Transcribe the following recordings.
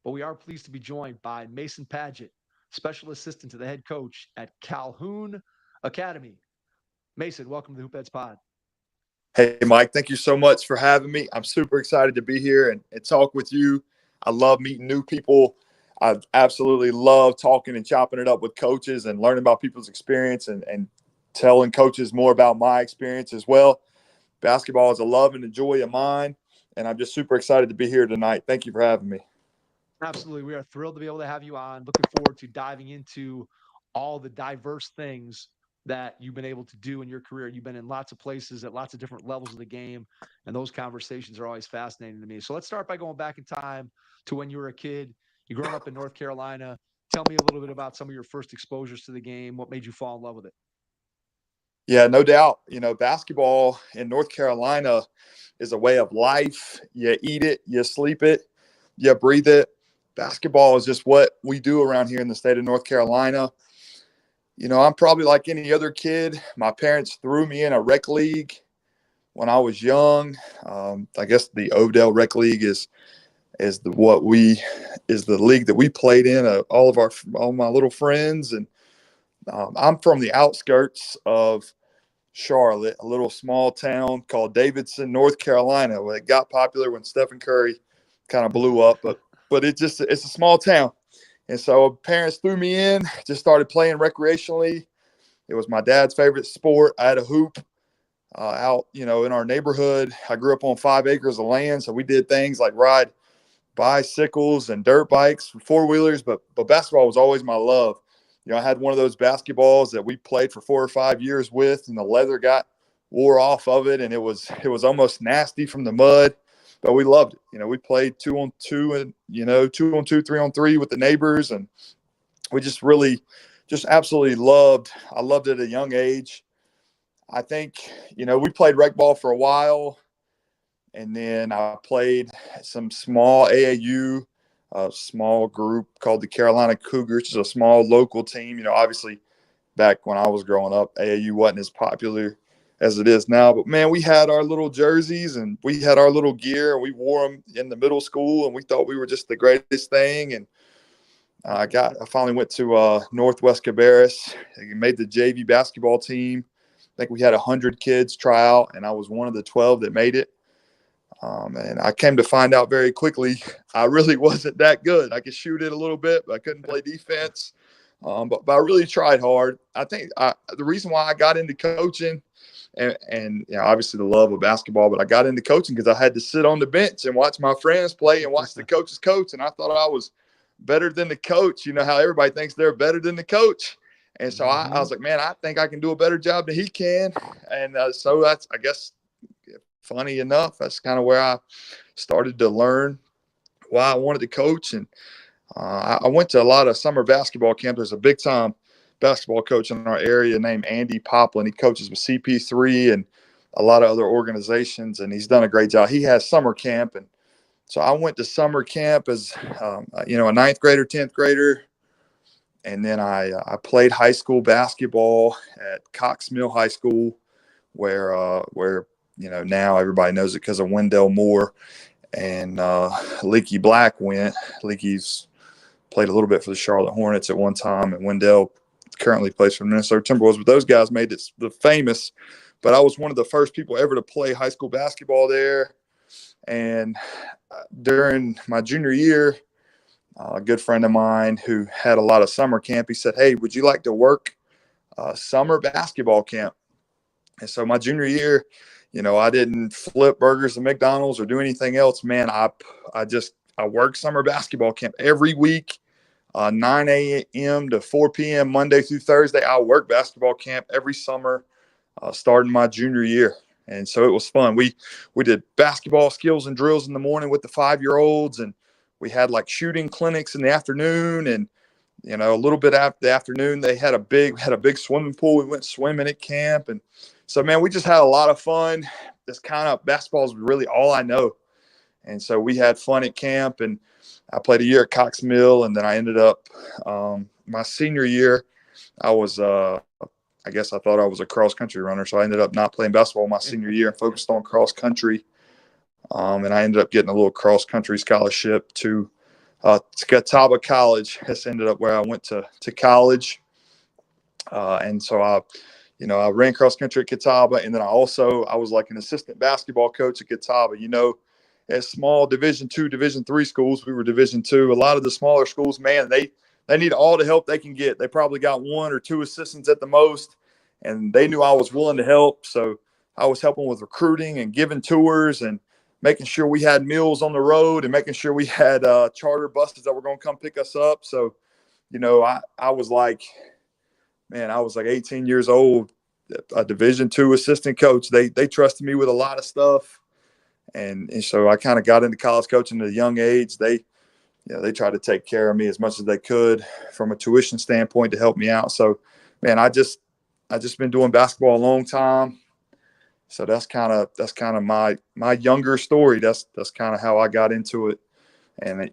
but we are pleased to be joined by Mason Paget, special assistant to the head coach at Calhoun Academy. Mason, welcome to the Hoopheads Pod. Hey, Mike, thank you so much for having me. I'm super excited to be here and talk with you. I love meeting new people. I absolutely love talking and chopping it up with coaches and learning about people's experience and telling coaches more about my experience as well. Basketball is a love and a joy of mine, and I'm just super excited to be here tonight. Thank you for having me. Absolutely. We are thrilled to be able to have you on. Looking forward to diving into all the diverse things that you've been able to do in your career. You've been in lots of places at lots of different levels of the game, and those conversations are always fascinating to me. So let's start by going back in time to when you were a kid. You growing up in North Carolina. Tell me a little bit about some of your first exposures to the game. What made you fall in love with it? Yeah, no doubt. Basketball in North Carolina is a way of life. You eat it, you sleep it, you breathe it. Basketball is just what we do around here in the state of North Carolina. I'm probably like any other kid. My parents threw me in a rec league when I was young. I guess the Odell Rec League is the league that we played in. All my little friends, and I'm from the outskirts of Charlotte, a little small town called Davidson, North Carolina. Well, it got popular when Stephen Curry kind of blew up, but it's a small town. And so parents threw me in, just started playing recreationally. It was my dad's favorite sport. I had a hoop out, in our neighborhood. I grew up on 5 acres of land, so we did things like ride bicycles and dirt bikes, four-wheelers, but basketball was always my love. I had one of those basketballs that we played for 4 or 5 years with, and the leather wore off of it, and it was almost nasty from the mud, but we loved it. We played 2-on-2 and 2-on-2, 3-on-3 with the neighbors, and we just absolutely loved. I loved it at a young age. I think we played rec ball for a while, and then I played some small AAU. A small group called the Carolina Cougars. It's a small local team. Obviously back when I was growing up, AAU wasn't as popular as it is now. But, man, we had our little jerseys and we had our little gear, and we wore them in the middle school, and we thought we were just the greatest thing. And I finally went to Northwest Cabarrus. I made the JV basketball team. I think we had 100 kids try out, and I was one of the 12 that made it. And I came to find out very quickly I really wasn't that good. I could shoot it a little bit, but I couldn't play defense. But I really tried hard. I think the reason why I got into coaching, and obviously the love of basketball, but I got into coaching because I had to sit on the bench and watch my friends play and watch the coaches coach, and I thought I was better than the coach. You know how everybody thinks they're better than the coach. And so I was like, man, I think I can do a better job than he can. And so that's, I guess, funny enough, that's kind of where I started to learn why I wanted to coach. And I went to a lot of summer basketball camps. There's a big time basketball coach in our area named Andy Poplin. He coaches with CP3 and a lot of other organizations, and he's done a great job. He has summer camp. And so I went to summer camp as, a ninth grader, 10th grader. And then I played high school basketball at Cox Mill High School, where now everybody knows it because of Wendell Moore and Leaky Black went. Leaky's played a little bit for the Charlotte Hornets at one time, and Wendell currently plays for the Minnesota Timberwolves. But those guys made it the famous. But I was one of the first people ever to play high school basketball there. And during my junior year, a good friend of mine who had a lot of summer camp, he said, hey, would you like to work summer basketball camp? And so my junior year, I didn't flip burgers at McDonald's or do anything else. Man, I worked summer basketball camp every week, 9 a.m. to 4 p.m. Monday through Thursday. I worked basketball camp every summer, starting my junior year. And so it was fun. We did basketball skills and drills in the morning with the 5-year-olds, and we had like shooting clinics in the afternoon. And a little bit after the afternoon, they had a big swimming pool. We went swimming at camp, and so, man, we just had a lot of fun. This kind of basketball is really all I know. And so we had fun at camp, and I played a year at Cox Mill, and then I ended up my senior year, I guess I thought I was a cross-country runner, so I ended up not playing basketball my senior year and focused on cross-country. And I ended up getting a little cross-country scholarship to Catawba College has ended up where I went to college. And so I ran cross country at Catawba, and then I was like an assistant basketball coach at Catawba. At small Division II, Division III schools, we were Division II. A lot of the smaller schools, man, they need all the help they can get. They probably got one or two assistants at the most, and they knew I was willing to help. So I was helping with recruiting and giving tours and making sure we had meals on the road and making sure we had charter buses that were going to come pick us up. So, I was like, man, I was like 18 years old, a Division II assistant coach. They trusted me with a lot of stuff. And so I kind of got into college coaching at a young age. They tried to take care of me as much as they could from a tuition standpoint to help me out. So, man, I just been doing basketball a long time. So that's kind of my younger story. That's kind of how I got into it. And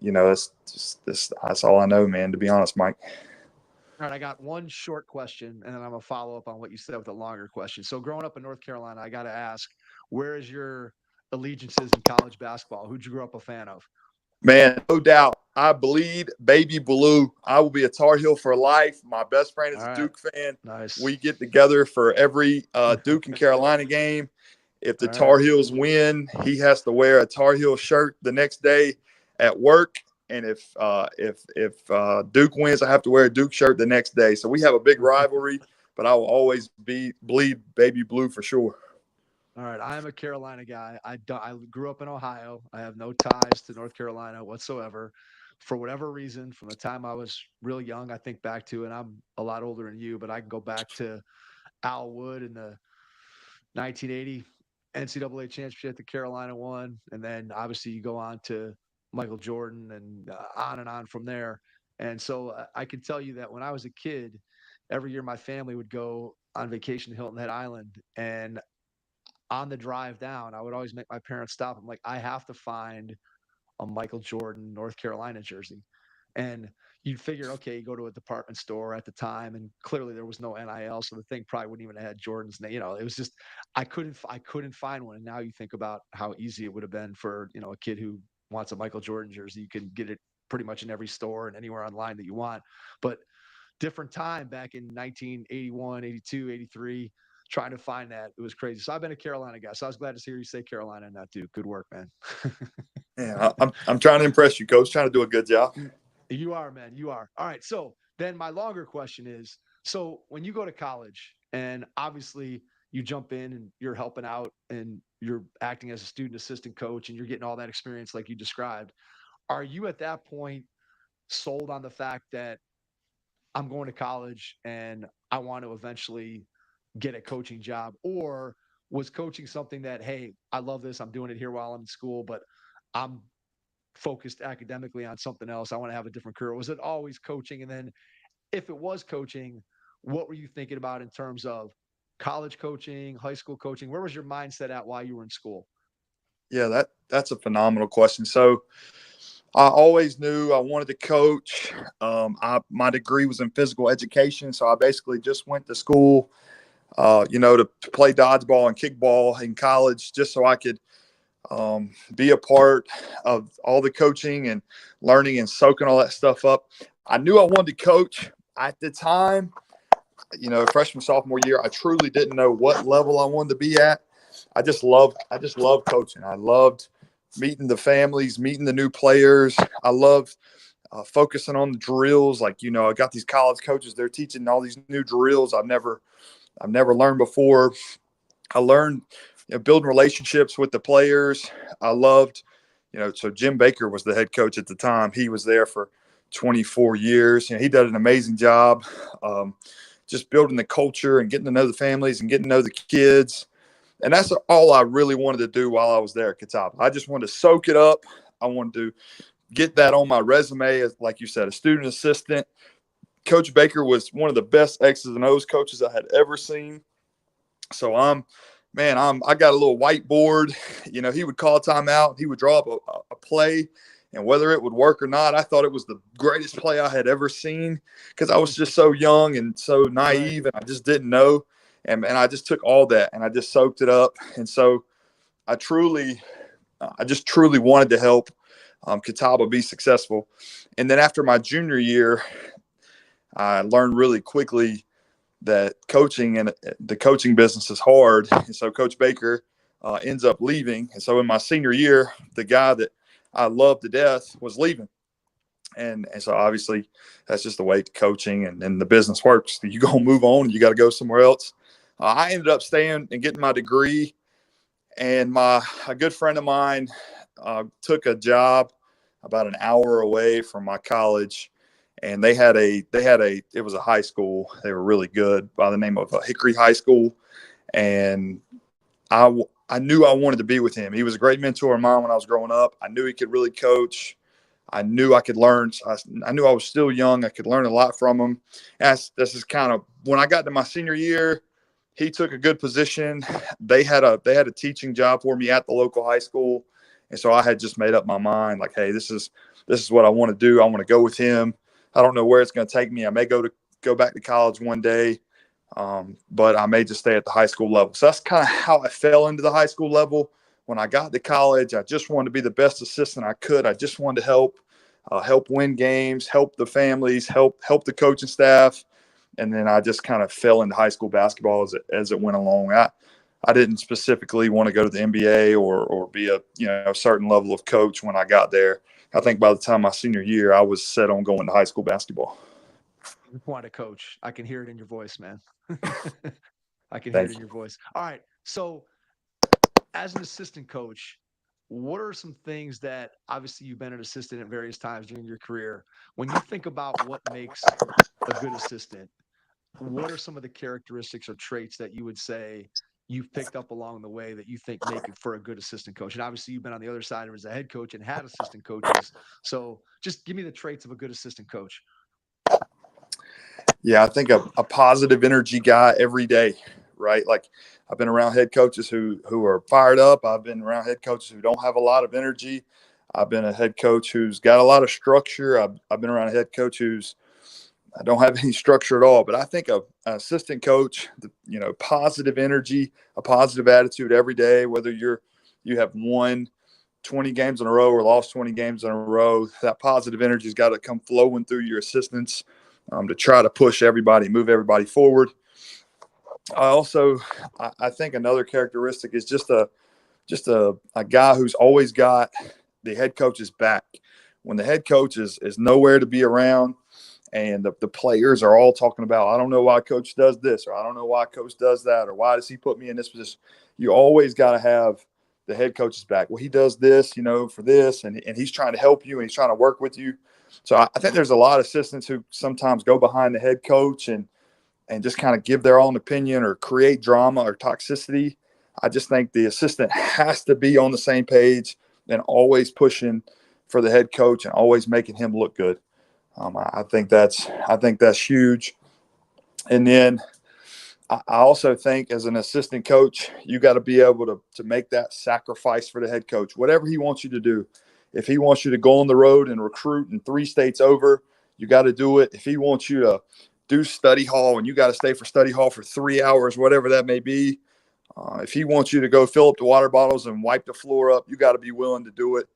that's all I know, man, to be honest, Mike. All right, I got one short question, and then I'm going to follow up on what you said with a longer question. So growing up in North Carolina, I got to ask, where is your allegiances in college basketball? Who'd you grow up a fan of? Man, no doubt. I bleed baby blue. I will be a Tar Heel for life. My best friend is a Duke fan. Nice. We get together for every Duke and Carolina game. If the Tar Heels win, he has to wear a Tar Heel shirt the next day at work. And if Duke wins, I have to wear a Duke shirt the next day. So we have a big rivalry, but I will always bleed baby blue for sure. All right, I am a Carolina guy. I grew up in Ohio. I have no ties to North Carolina whatsoever. For whatever reason, from the time I was really young, I think back to, and I'm a lot older than you, but I can go back to Al Wood in the 1980 NCAA championship that Carolina won. And then obviously you go on to Michael Jordan and on from there. And so I can tell you that when I was a kid, every year my family would go on vacation to Hilton Head Island, and on the drive down, I would always make my parents stop. I'm like, I have to find a Michael Jordan North Carolina jersey. And you'd figure, okay, you go to a department store at the time, and clearly there was no NIL, so the thing probably wouldn't even have had Jordan's name. It was just I couldn't find one. And now you think about how easy it would have been for a kid who wants a Michael Jordan jersey. You can get it pretty much in every store and anywhere online that you want. But different time back in 1981, 82, 83. Trying to find that, it was crazy. So I've been a Carolina guy. So I was glad to hear you say Carolina and not Duke. Good work, man. Yeah, I'm trying to impress you, Coach. Trying to do a good job. You are, man. You are. All right. So then my longer question is, so when you go to college and obviously you jump in and you're helping out and you're acting as a student assistant coach and you're getting all that experience like you described, are you at that point sold on the fact that I'm going to college and I want to eventually get a coaching job? Or was coaching something that, hey, I love this, I'm doing it here while I'm in school, but I'm focused academically on something else, I want to have a different career? Was it always coaching? And then if it was coaching, what were you thinking about in terms of college coaching, high school coaching? Where was your mindset at while you were in school? Yeah, that's a phenomenal question. So I always knew I wanted to coach. My degree was in physical education, so I basically just went to school to play dodgeball and kickball in college, just so I could be a part of all the coaching and learning and soaking all that stuff up. I knew I wanted to coach at the time. Freshman, sophomore year, I truly didn't know what level I wanted to be at. I just loved coaching. I loved meeting the families, meeting the new players. I loved focusing on the drills. I got these college coaches, they're teaching all these new drills I've never learned before. I learned building relationships with the players. I loved, so Jim Baker was the head coach at the time. He was there for 24 years. He did an amazing job just building the culture and getting to know the families and getting to know the kids. And that's all I really wanted to do while I was there at Catawba. I just wanted to soak it up. I wanted to get that on my resume as, like you said, a student assistant. Coach Baker was one of the best X's and O's coaches I had ever seen. So I got a little whiteboard. He would call a timeout. He would draw up a play, and whether it would work or not, I thought it was the greatest play I had ever seen because I was just so young and so naive, and I just didn't know. And I just took all that and I just soaked it up. And so I just truly wanted to help Catawba be successful. And then after my junior year, I learned really quickly that coaching and the coaching business is hard. And so Coach Baker ends up leaving. And so in my senior year, the guy that I loved to death was leaving. And so obviously that's just the way coaching and the business works. You go move on and you got to go somewhere else. I ended up staying and getting my degree. And a good friend of mine took a job about an hour away from my college, and it was a high school. They were really good, by the name of Hickory High School, and I knew I wanted to be with him. He was a great mentor of mine when I was growing up. I knew he could really coach. I knew I could learn. I knew I was still young. I could learn a lot from him. This is kind of when I got to my senior year. He took a good position. They had a teaching job for me at the local high school, and so I had just made up my mind, like, hey, this is what I want to do. I want to go with him. I don't know where it's going to take me. I may go back to college one day, but I may just stay at the high school level. So that's kind of how I fell into the high school level. When I got to college, I just wanted to be the best assistant I could. I just wanted to help win games, help the families, help the coaching staff. And then I just kind of fell into high school basketball as it went along. I didn't specifically want to go to the NBA or be a certain level of coach when I got there. I think by the time my senior year, I was set on going to high school basketball. You want to coach. I can hear it in your voice, man. I can hear it Thank in you. your voice. All right. So as an assistant coach, what are some things that obviously you've been an assistant at various times during your career? When you think about what makes a good assistant, what are some of the characteristics or traits that you would say you've picked up along the way that you think make it for a good assistant coach? And obviously you've been on the other side as a head coach and had assistant coaches. So just give me the traits of a good assistant coach. Yeah, I think a positive energy guy every day, right? Like I've been around head coaches who are fired up. I've been around head coaches who don't have a lot of energy. I've been a head coach who's got a lot of structure. I've been around a head coach who's I don't have any structure at all. But I think an assistant coach, positive energy, a positive attitude every day, whether you have won 20 games in a row or lost 20 games in a row, that positive energy's got to come flowing through your assistants to try to push everybody, move everybody forward. I think another characteristic is just a guy who's always got the head coach's back. When the head coach is nowhere to be around, and the players are all talking about, I don't know why coach does this, or I don't know why coach does that, or why does he put me in this position? You always got to have the head coach's back. Well, he does this, for this, and he's trying to help you and he's trying to work with you. So I think there's a lot of assistants who sometimes go behind the head coach and just kind of give their own opinion or create drama or toxicity. I just think the assistant has to be on the same page and always pushing for the head coach and always making him look good. I think that's huge. And then I also think as an assistant coach, you got to be able to make that sacrifice for the head coach, whatever he wants you to do. If he wants you to go on the road and recruit in 3 states over, you got to do it. If he wants you to do study hall and you got to stay for study hall for 3 hours, whatever that may be, if he wants you to go fill up the water bottles and wipe the floor up, you got to be willing to do it.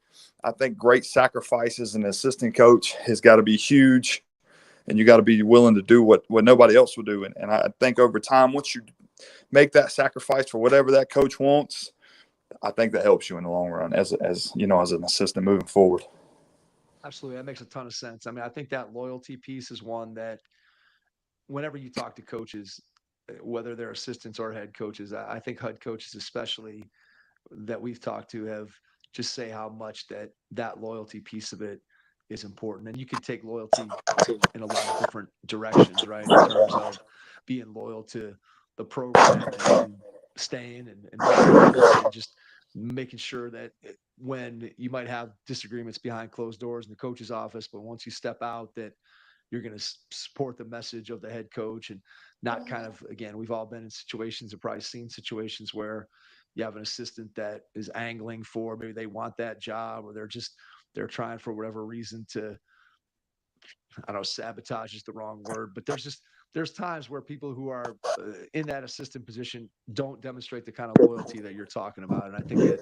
I think great sacrifices as an assistant coach has got to be huge, and you got to be willing to do what nobody else will do. And I think over time, once you make that sacrifice for whatever that coach wants, I think that helps you in the long run as an assistant moving forward. Absolutely. That makes a ton of sense. I mean, I think that loyalty piece is one that whenever you talk to coaches, whether they're assistants or head coaches, I think head coaches especially that we've talked to have just say how much that loyalty piece of it is important. And you can take loyalty in a lot of different directions, right? In terms of being loyal to the program and staying and being committed and just making sure that when you might have disagreements behind closed doors in the coach's office, but once you step out, that you're going to support the message of the head coach and not kind of, again, we've all been in situations and probably seen situations where you have an assistant that is angling for, maybe they want that job or they're trying for whatever reason to, I don't know, sabotage is the wrong word, but there's times where people who are in that assistant position don't demonstrate the kind of loyalty that you're talking about. And I think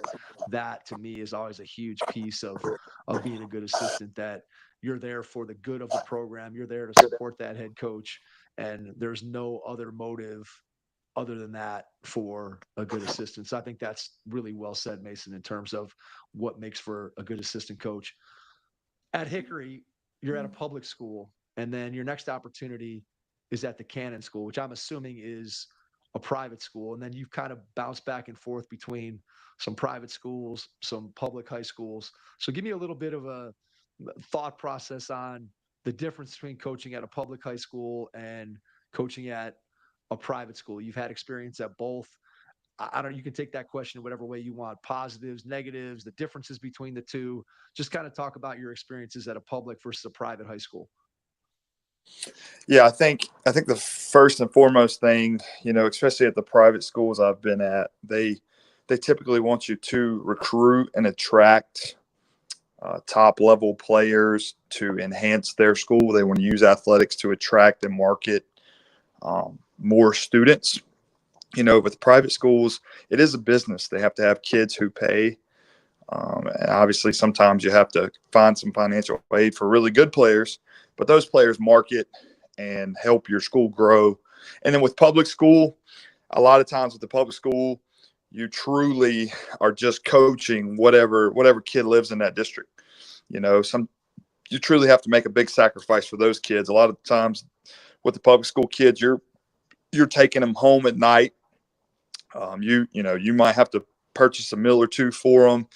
that to me is always a huge piece of being a good assistant, that you're there for the good of the program. You're there to support that head coach, and there's no other motive other than that for a good assistant. So I think that's really well said, Mason, in terms of what makes for a good assistant coach. At Hickory, you're at a public school, and then your next opportunity is at the Cannon School, which I'm assuming is a private school. And then you've kind of bounced back and forth between some private schools, some public high schools. So give me a little bit of a thought process on the difference between coaching at a public high school and coaching at a private school. You've had experience at both. I don't, you can take that question whatever way you want, positives, negatives, the differences between the two. Just kind of talk about your experiences at a public versus a private high school. Yeah, I think the first and foremost thing, especially at the private schools I've been at, they typically want you to recruit and attract top level players to enhance their school. They want to use athletics to attract and market more students. With private schools, it is a business. They have to have kids who pay. And obviously, sometimes you have to find some financial aid for really good players, but those players market and help your school grow. And then with public school, a lot of times with the public school, you truly are just coaching whatever kid lives in that district. You truly have to make a big sacrifice for those kids. A lot of times with the public school kids, you're taking them home at night. You might have to purchase a meal or two for them.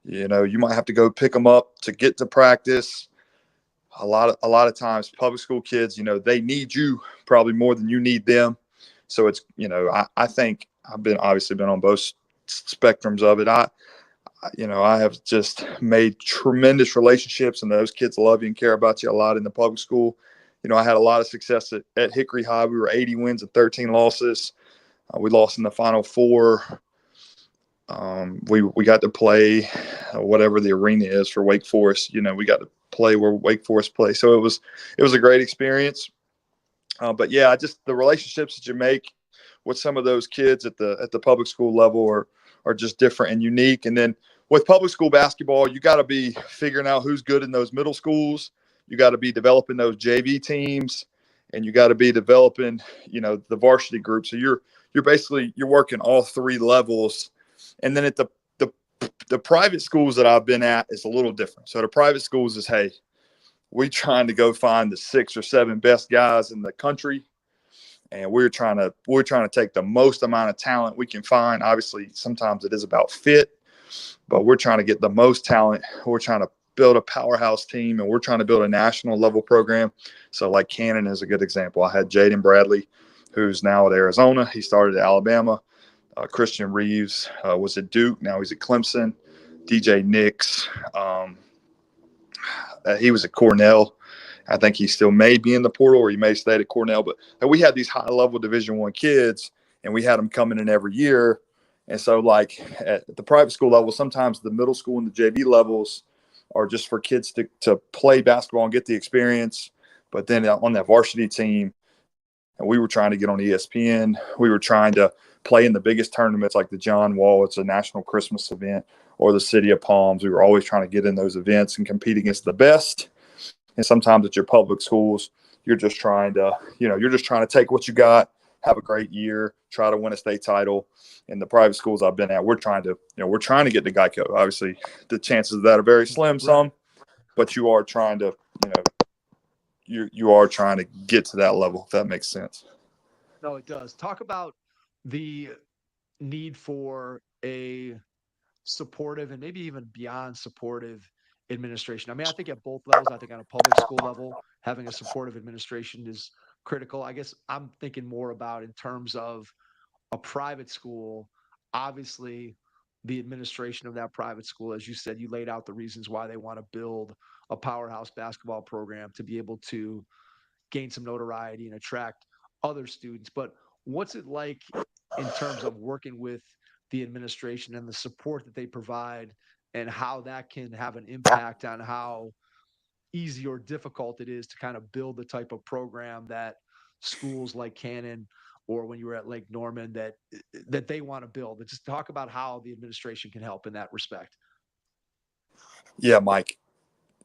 You might have to go pick them up to get to practice. A lot of times, public school kids, they need you probably more than you need them. So it's, I think I've been on both spectrums of it. I have just made tremendous relationships, and those kids love you and care about you a lot in the public school. I had a lot of success at Hickory High. We were 80 wins and 13 losses. We lost in the Final Four. We got to play whatever the arena is for Wake Forest. We got to play where Wake Forest plays. So it was a great experience. But yeah, just the relationships that you make with some of those kids at the public school level are just different and unique. And then with public school basketball, you got to be figuring out who's good in those middle schools. You got to be developing those JV teams, and you got to be developing, the varsity group. So you're working all three levels. And then at the private schools that I've been at, it's a little different. So the private schools is, hey, we're trying to go find the 6 or 7 best guys in the country, and we're trying to take the most amount of talent we can find. Obviously, sometimes it is about fit, but we're trying to get the most talent. We're trying to build a powerhouse team, and we're trying to build a national level program. So like Cannon is a good example. I had Jaden Bradley, who's now at Arizona. He started at Alabama. Christian Reeves was at Duke. Now he's at Clemson. DJ Nix, he was at Cornell. I think he still may be in the portal, or he may stay at Cornell. But we had these high-level Division I kids, and we had them coming in every year. And so, like at the private school level, sometimes the middle school and the JV levels are just for kids to play basketball and get the experience. But then on that varsity team, and we were trying to get on ESPN. We were trying to play in the biggest tournaments like the John Wall. It's a national Christmas event, or the City of Palms. We were always trying to get in those events and compete against the best. And sometimes at your public schools, you're just trying to take what you got, have a great year, try to win a state title. In the private schools I've been at, we're trying to get to Geico. Obviously, the chances of that are very slim, but you are trying to, you are trying to get to that level, if that makes sense. No, it does. Talk about the need for a supportive and maybe even beyond supportive administration. I mean, I think at both levels, I think on a public school level, having a supportive administration is critical. I guess I'm thinking more about in terms of a private school. Obviously, the administration of that private school, as you said, you laid out the reasons why they want to build a powerhouse basketball program to be able to gain some notoriety and attract other students. But what's it like in terms of working with the administration and the support that they provide, and how that can have an impact on how easy or difficult it is to kind of build the type of program that schools like Cannon, or when you were at Lake Norman, that they want to build? But just talk about how the administration can help in that respect. Yeah, Mike.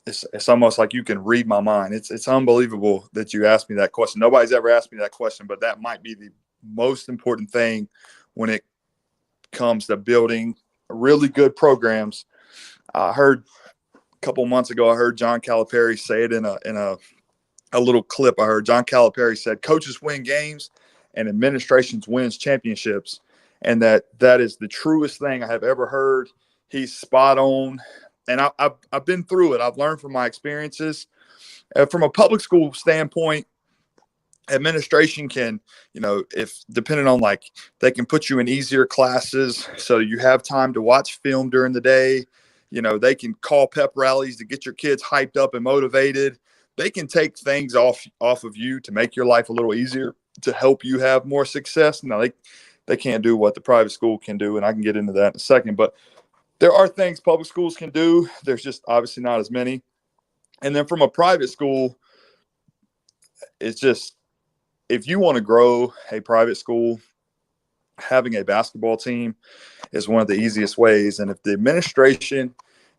it's almost like you can read my mind. It's unbelievable that you asked me that question. Nobody's ever asked me that question, but that might be the most important thing when it comes to building really good programs. I heard a couple months ago, I heard John Calipari say it in a little clip. I heard John Calipari said, "Coaches win games, and administrations wins championships," and that is the truest thing I have ever heard. He's spot on, and I've been through it. I've learned from my experiences. From a public school standpoint, administration can, if depending on like, they can put you in easier classes so you have time to watch film during the day. They can call pep rallies to get your kids hyped up and motivated. They can take things off of you to make your life a little easier, to help you have more success. Now they can't do what the private school can do, and I can get into that in a second, but there are things public schools can do. There's just obviously not as many. And then from a private school, it's just, if you want to grow a private school, having a basketball team is one of the easiest ways. And if the administration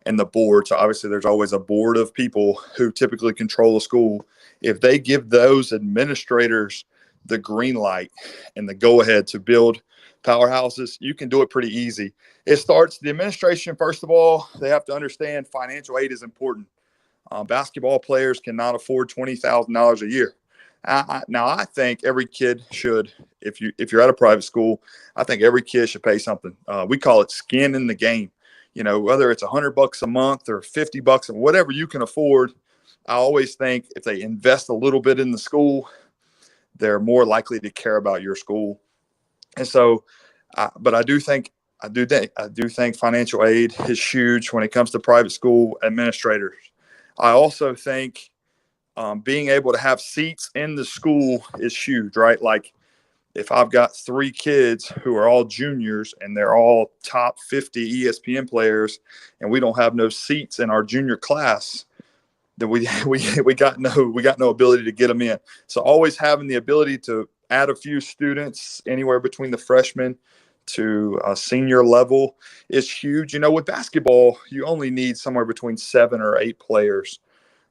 and the board, so obviously there's always a board of people who typically control a school, if they give those administrators the green light and the go ahead to build powerhouses, you can do it pretty easy. It starts, the administration, first of all, they have to understand financial aid is important. Basketball players cannot afford $20,000 a year. Now, I think every kid should, if you're at a private school, I think every kid should pay something. We call it skin in the game. Whether it's $100 a month or $50 or whatever you can afford. I always think if they invest a little bit in the school, they're more likely to care about your school. And so, but I do think financial aid is huge when it comes to private school administrators. I also think being able to have seats in the school is huge, right? Like, if I've got 3 kids who are all juniors and they're all top 50 ESPN players, and we don't have no seats in our junior class, then we got no ability to get them in. So always having the ability to add a few students anywhere between the freshman to senior level is huge. With basketball, you only need somewhere between 7 or 8 players.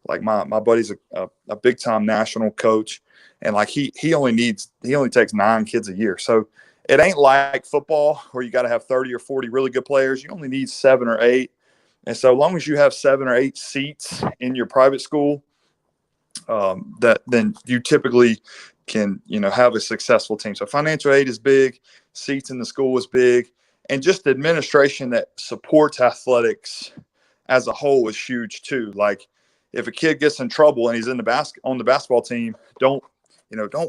Like my buddy's a big time national coach, and like he only takes 9 kids a year. So it ain't like football where you got to have 30 or 40 really good players. You only need 7 or 8. And so long as you have 7 or 8 seats in your private school, then you typically can, have a successful team. So financial aid is big, seats in the school is big, and just administration that supports athletics as a whole is huge too. Like, if a kid gets in trouble and he's on the basketball team, don't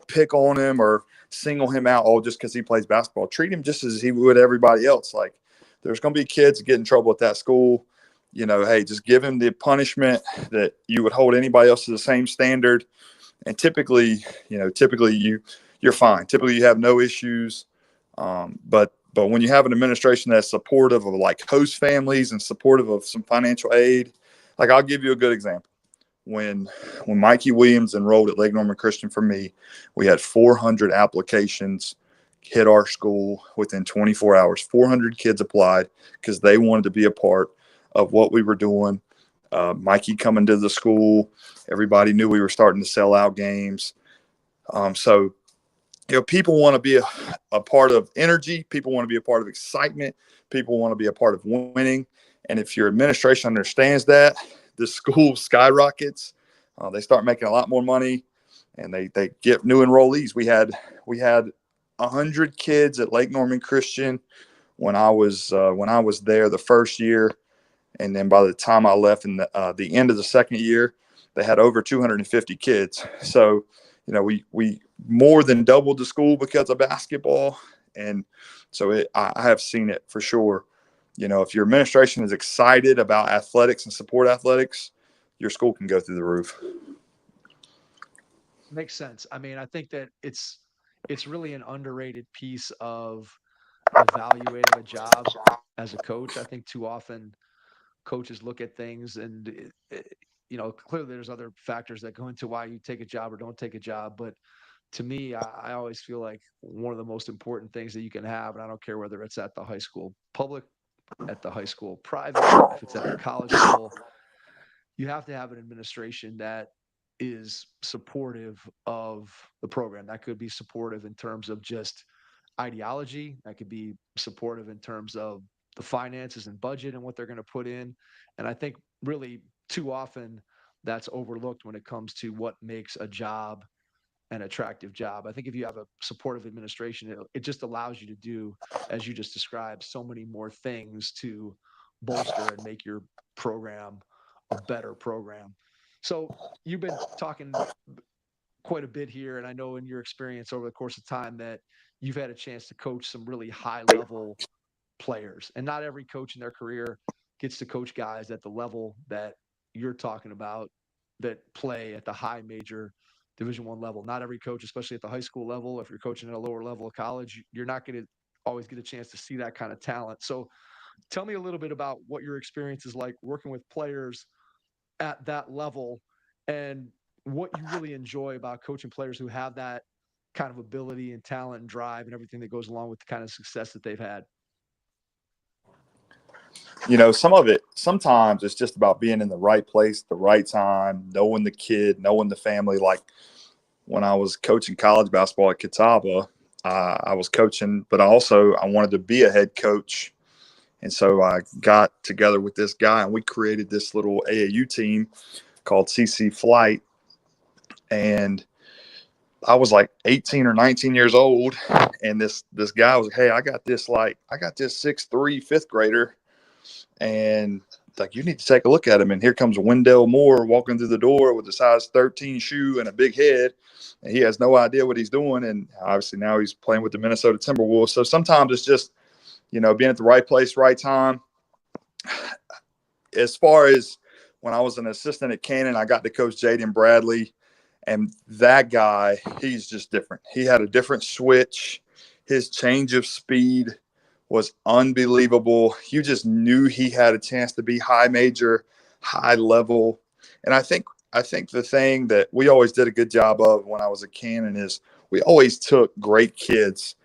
pick on him or single him out all just because he plays basketball. Treat him just as he would everybody else. Like, there's going to be kids that get in trouble at that school. Hey, just give him the punishment that you would hold anybody else to the same standard. And typically you're fine. Typically you have no issues. But when you have an administration that's supportive of like host families and supportive of some financial aid, like, I'll give you a good example. When Mikey Williams enrolled at Lake Norman Christian for me, we had 400 applications hit our school within 24 hours. 400 kids applied because they wanted to be a part of what we were doing. Mikey coming to the school, everybody knew we were starting to sell out games. So people want to be a part of energy. People want to be a part of excitement. People want to be a part of winning. And if your administration understands that, the school skyrockets. They start making a lot more money, and they get new enrollees. We had 100 kids at Lake Norman Christian when I was there the first year, and then by the time I left in the end of the second year, they had over 250 kids. So we more than doubled the school because of basketball, and so I have seen it for sure. If your administration is excited about athletics and support athletics, your school can go through the roof. Makes sense. I mean, I think that it's really an underrated piece of evaluating a job as a coach. I think too often coaches look at things and clearly there's other factors that go into why you take a job or don't take a job, but to me, I always feel like one of the most important things that you can have, and I don't care whether it's at the high school public, at the high school private, if it's at the college level, you have to have an administration that is supportive of the program. That could be supportive in terms of just ideology. That could be supportive in terms of the finances and budget and what they're going to put in. And I think really too often that's overlooked when it comes to what makes a job an attractive job. I think if you have a supportive administration, it just allows you to do, as you just described, so many more things to bolster and make your program a better program. So you've been talking quite a bit here, and I know in your experience over the course of time that you've had a chance to coach some really high level players, and not every coach in their career gets to coach guys at the level that you're talking about that play at the high major Division I level. Not every coach, especially at the high school level, if you're coaching at a lower level of college, you're not going to always get a chance to see that kind of talent. So tell me a little bit about what your experience is like working with players at that level, and what you really enjoy about coaching players who have that kind of ability and talent and drive and everything that goes along with the kind of success that they've had. Some of it, sometimes it's just about being in the right place, the right time, knowing the kid, knowing the family. Like when I was coaching college basketball at Catawba, I was coaching, but I wanted to be a head coach. And so I got together with this guy and we created this little AAU team called CC Flight. And I was like 18 or 19 years old. And this guy was like, hey, I got this 6'3" fifth grader. And like, you need to take a look at him. And here comes Wendell Moore walking through the door with a size 13 shoe and a big head. And he has no idea what he's doing. And obviously now he's playing with the Minnesota Timberwolves. So sometimes it's just, being at the right place, right time. As far as when I was an assistant at Cannon, I got to coach Jaden Bradley. And that guy, he's just different. He had a different switch. His change of speed was unbelievable. You just knew he had a chance to be high major, high level. And I think the thing that we always did a good job of when I was at Cannon is we always took great kids.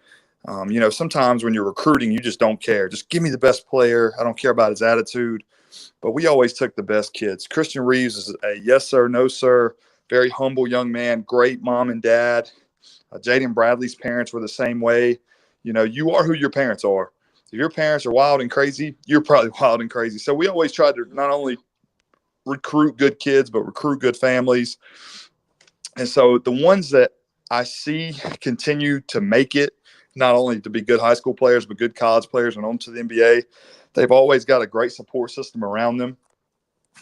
Sometimes when you're recruiting, you just don't care. Just give me the best player. I don't care about his attitude. But we always took the best kids. Christian Reeves is a yes, sir, no, sir, very humble young man, great mom and dad. Jaden Bradley's parents were the same way. You are who your parents are. If your parents are wild and crazy, you're probably wild and crazy. So we always tried to not only recruit good kids, but recruit good families. And so the ones that I see continue to make it, not only to be good high school players, but good college players and on to the NBA, they've always got a great support system around them,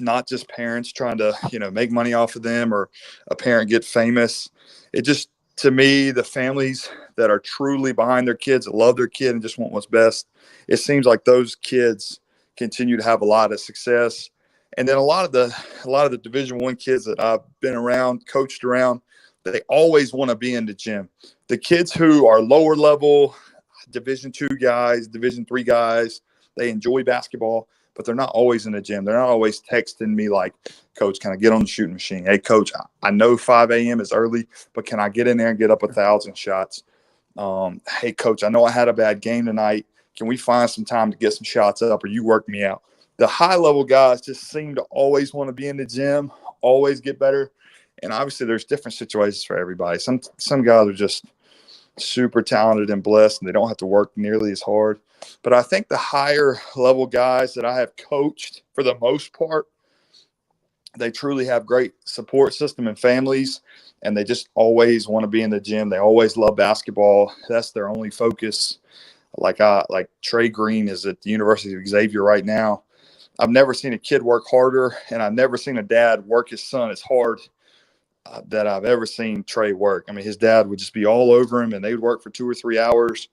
not just parents trying to, make money off of them or a parent get famous. It just, to me, the families that are truly behind their kids, that love their kid and just want what's best, it seems like those kids continue to have a lot of success. And then a lot of the Division I kids that I've been around, coached around, they always want to be in the gym. The kids who are lower level, Division II guys, Division III guys, they enjoy basketball, but they're not always in the gym. They're not always texting me like, Coach, can I get on the shooting machine? Hey, Coach, I know 5 a.m. is early, but can I get in there and get up 1,000 shots? Hey, Coach, I know I had a bad game tonight. Can we find some time to get some shots up, or you work me out? The high-level guys just seem to always want to be in the gym, always get better. And obviously there's different situations for everybody. Some guys are just super talented and blessed, and they don't have to work nearly as hard. But I think the higher level guys that I have coached, for the most part, they truly have great support system and families, and they just always want to be in the gym. They always love basketball. That's their only focus. Like Trey Green is at the University of Xavier right now. I've never seen a kid work harder, and I've never seen a dad work his son as hard that I've ever seen Trey work. I mean, his dad would just be all over him, and they would work for 2 or 3 hours.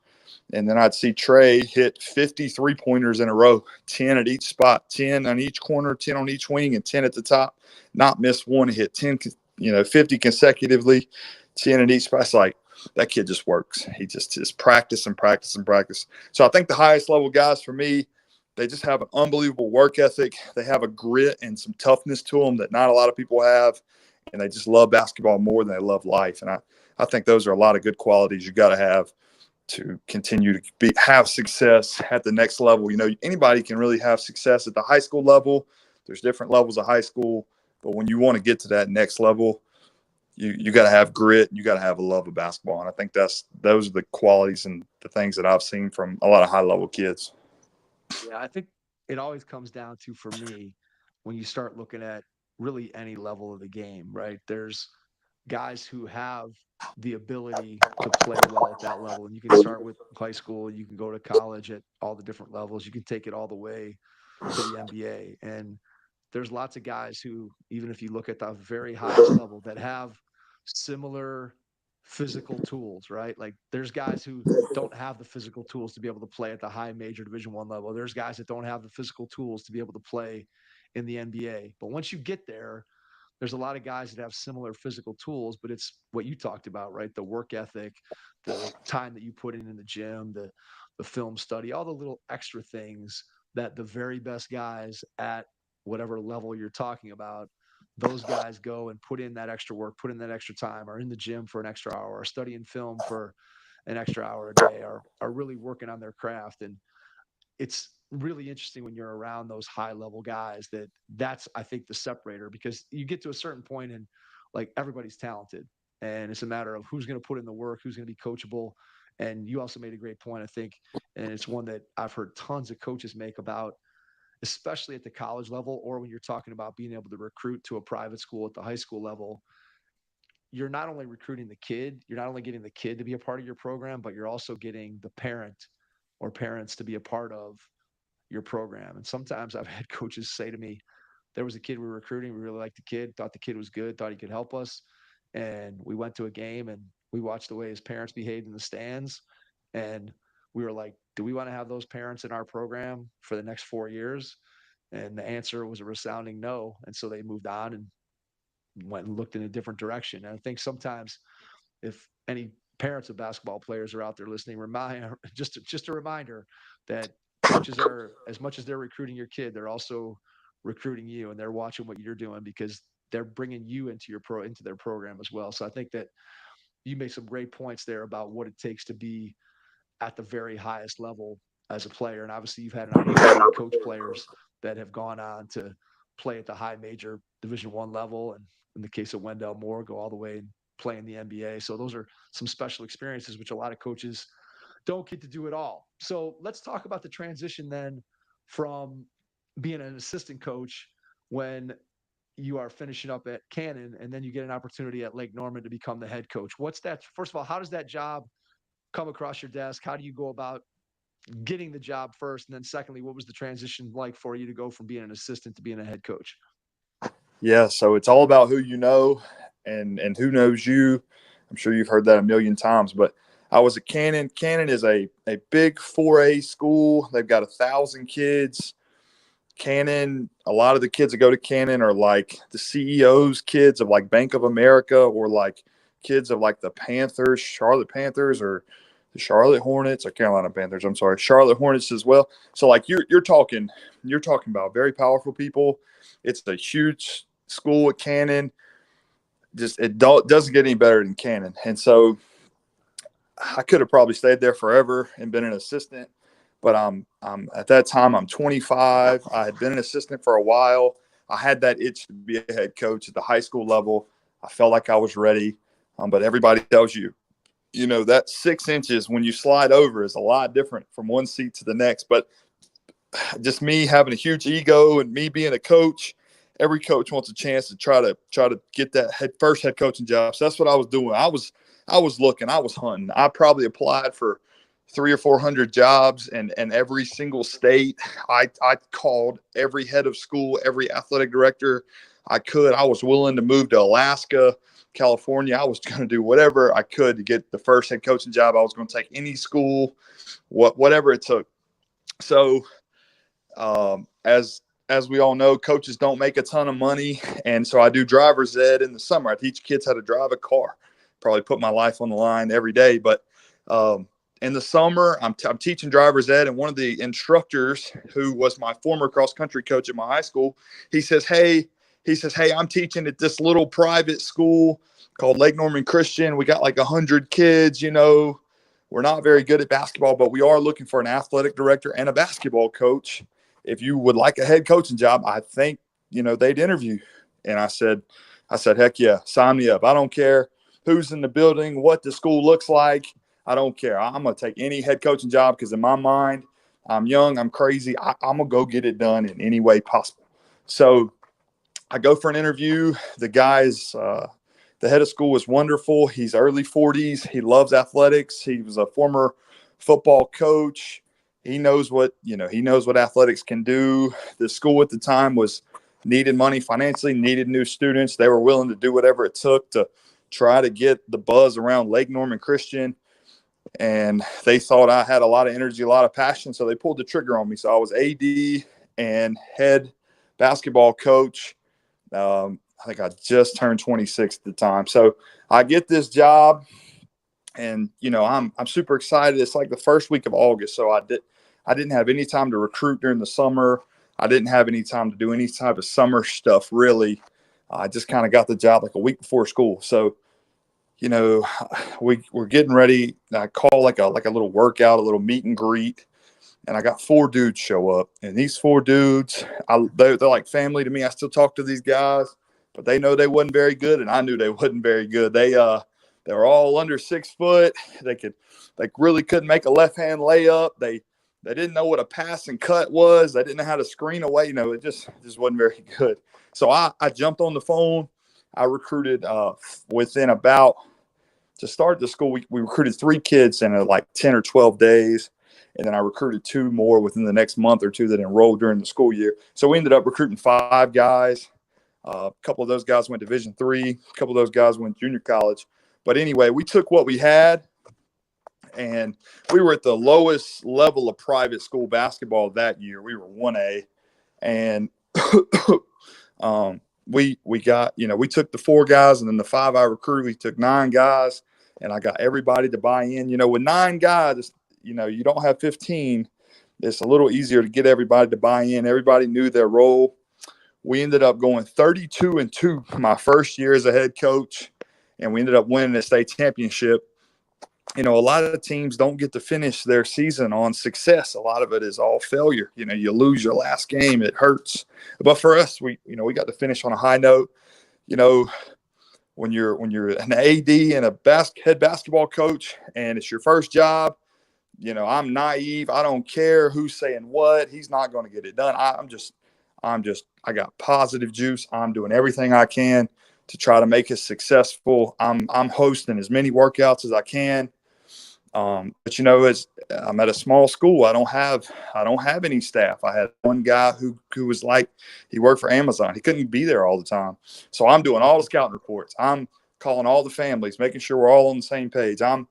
And then I'd see Trey hit 50 3-pointers in a row, 10 at each spot, 10 on each corner, 10 on each wing, and 10 at the top. Not miss one, hit 10, 50 consecutively, 10 at each spot. It's like, that kid just works. He just practice and practice and practice. So I think the highest level guys for me, they just have an unbelievable work ethic. They have a grit and some toughness to them that not a lot of people have. And they just love basketball more than they love life. And I think those are a lot of good qualities you got to have to continue to have success at the next level. Anybody can really have success at the high school level, There's different levels of high school, but when you want to get to that next level, you got to have grit. You got to have a love of basketball. And I think those are the qualities and the things that I've seen from a lot of high level kids. Yeah, I think it always comes down to, for me, when you start looking at really any level of the game, right? There's guys who have the ability to play well at that level. And you can start with high school, you can go to college at all the different levels, you can take it all the way to the NBA. And there's lots of guys who, even if you look at the very highest level, that have similar physical tools, right? Like there's guys who don't have the physical tools to be able to play at the high major Division 1 level. There's guys that don't have the physical tools to be able to play in the NBA. But once you get there, there's a lot of guys that have similar physical tools, but it's what you talked about, right? The work ethic, the time that you put in the gym, the film study, all the little extra things that the very best guys at whatever level you're talking about, those guys go and put in that extra work, put in that extra time, are in the gym for an extra hour, or studying film for an extra hour a day, are really working on their craft. And it's really interesting when you're around those high level guys that's I think the separator, because you get to a certain point and like everybody's talented and it's a matter of who's going to put in the work, who's going to be coachable. And you also made a great point, I think, and it's one that I've heard tons of coaches make about, especially at the college level, or when you're talking about being able to recruit to a private school at the high school level. You're not only recruiting the kid, you're not only getting the kid to be a part of your program, but you're also getting the parent or parents to be a part of your program. And sometimes I've had coaches say to me, there was a kid we were recruiting, we really liked the kid, thought the kid was good, thought he could help us. And we went to a game and we watched the way his parents behaved in the stands. And we were like, do we want to have those parents in our program for the next 4 years? And the answer was a resounding no. And so they moved on and went and looked in a different direction. And I think sometimes if any parents of basketball players are out there listening, just a reminder that coaches are, as much as they're recruiting your kid, they're also recruiting you, and they're watching what you're doing because they're bringing you into their program as well. So I think that you make some great points there about what it takes to be at the very highest level as a player. And obviously you've had an opportunity to coach players that have gone on to play at the high major Division 1 level. And in the case of Wendell Moore, go all the way and play in the NBA. So those are some special experiences, which a lot of coaches don't get to do at all. So let's talk about the transition then from being an assistant coach when you are finishing up at Cannon and then you get an opportunity at Lake Norman to become the head coach. What's that? First of all, how does that job come across your desk? How do you go about getting the job first? And then secondly, what was the transition like for you to go from being an assistant to being a head coach? Yeah, so it's all about who you know and who knows you. I'm sure you've heard that a million times, but I was at Cannon. Cannon is a big 4A school. They've got 1,000 kids. Cannon, a lot of the kids that go to Cannon are like the CEOs' kids of like Bank of America, or like kids of like the Panthers, Charlotte Panthers, or the Charlotte Hornets, or Carolina Panthers. I'm sorry, Charlotte Hornets as well. So like you're talking about very powerful people. It's a huge school at Cannon. Just doesn't get any better than Cannon. And so I could have probably stayed there forever and been an assistant, but I'm at that time I'm 25. I had been an assistant for a while. I had that itch to be a head coach at the high school level. I felt like I was ready, but everybody tells you, that 6 inches when you slide over is a lot different from one seat to the next. But just me having a huge ego and me being a coach, every coach wants a chance to try to get that first head coaching job. So that's what I was doing. I was looking, I was hunting. I probably applied for 300 or 400 jobs, and every single state. I called every head of school, every athletic director I could. I was willing to move to Alaska, California. I was going to do whatever I could to get the first head coaching job. I was going to take any school, whatever it took. So as we all know, coaches don't make a ton of money. And so I do driver's ed in the summer. I teach kids how to drive a car, probably put my life on the line every day. But in the summer, I'm teaching driver's ed. And one of the instructors, who was my former cross country coach at my high school, he says, hey, I'm teaching at this little private school called Lake Norman Christian. We got like 100 kids, we're not very good at basketball, but we are looking for an athletic director and a basketball coach. If you would like a head coaching job, I think they'd interview. And I said, heck yeah, sign me up. I don't care who's in the building, what the school looks like. I don't care. I'm going to take any head coaching job because in my mind, I'm young, I'm crazy. I'm going to go get it done in any way possible. So I go for an interview. The guy's the head of school is wonderful. He's early 40s. He loves athletics. He was a former football coach. He knows what athletics can do. The school at the time needed money financially, needed new students. They were willing to do whatever it took to try to get the buzz around Lake Norman Christian. And they thought I had a lot of energy, a lot of passion. So they pulled the trigger on me. So I was AD and head basketball coach. I think I just turned 26 at the time. So I get this job and, I'm super excited. It's like the first week of August. So I didn't have any time to recruit during the summer. I didn't have any time to do any type of summer stuff, really. I just kind of got the job like a week before school. So, we're getting ready. I call like a little workout, a little meet and greet. And I got 4 dudes show up. And these 4 dudes, they're like family to me. I still talk to these guys, but they know they wasn't very good. And I knew they wasn't very good. They were all under 6 foot. They really couldn't make a left-hand layup. They didn't know what a pass and cut was. They didn't know how to screen away. It just wasn't very good. So I jumped on the phone. I recruited within about – to start the school, we recruited 3 kids in like 10 or 12 days. And then I recruited 2 more within the next month or 2 that enrolled during the school year. So we ended up recruiting 5 guys. A couple of those guys went Division III. A couple of those guys went junior college. But anyway, we took what we had, and we were at the lowest level of private school basketball that year. We were 1A. And we got, we took the 4 guys, and then the 5 I recruited, we took 9 guys, and I got everybody to buy in. With 9 guys, you don't have 15. It's a little easier to get everybody to buy in. Everybody knew their role. We ended up going 32-2 my first year as a head coach, and we ended up winning the state championship. A lot of teams don't get to finish their season on success. A lot of it is all failure. You lose your last game, it hurts. But for us, we got to finish on a high note. When you're an AD and a head basketball coach, and it's your first job, I'm naive. I don't care who's saying what. He's not going to get it done. I got positive juice. I'm doing everything I can to try to make it successful. I'm hosting as many workouts as I can. But I'm at a small school. I don't have any staff. I had one guy who was like, he worked for Amazon. He couldn't be there all the time. So I'm doing all the scouting reports. I'm calling all the families, making sure we're all on the same page. I'm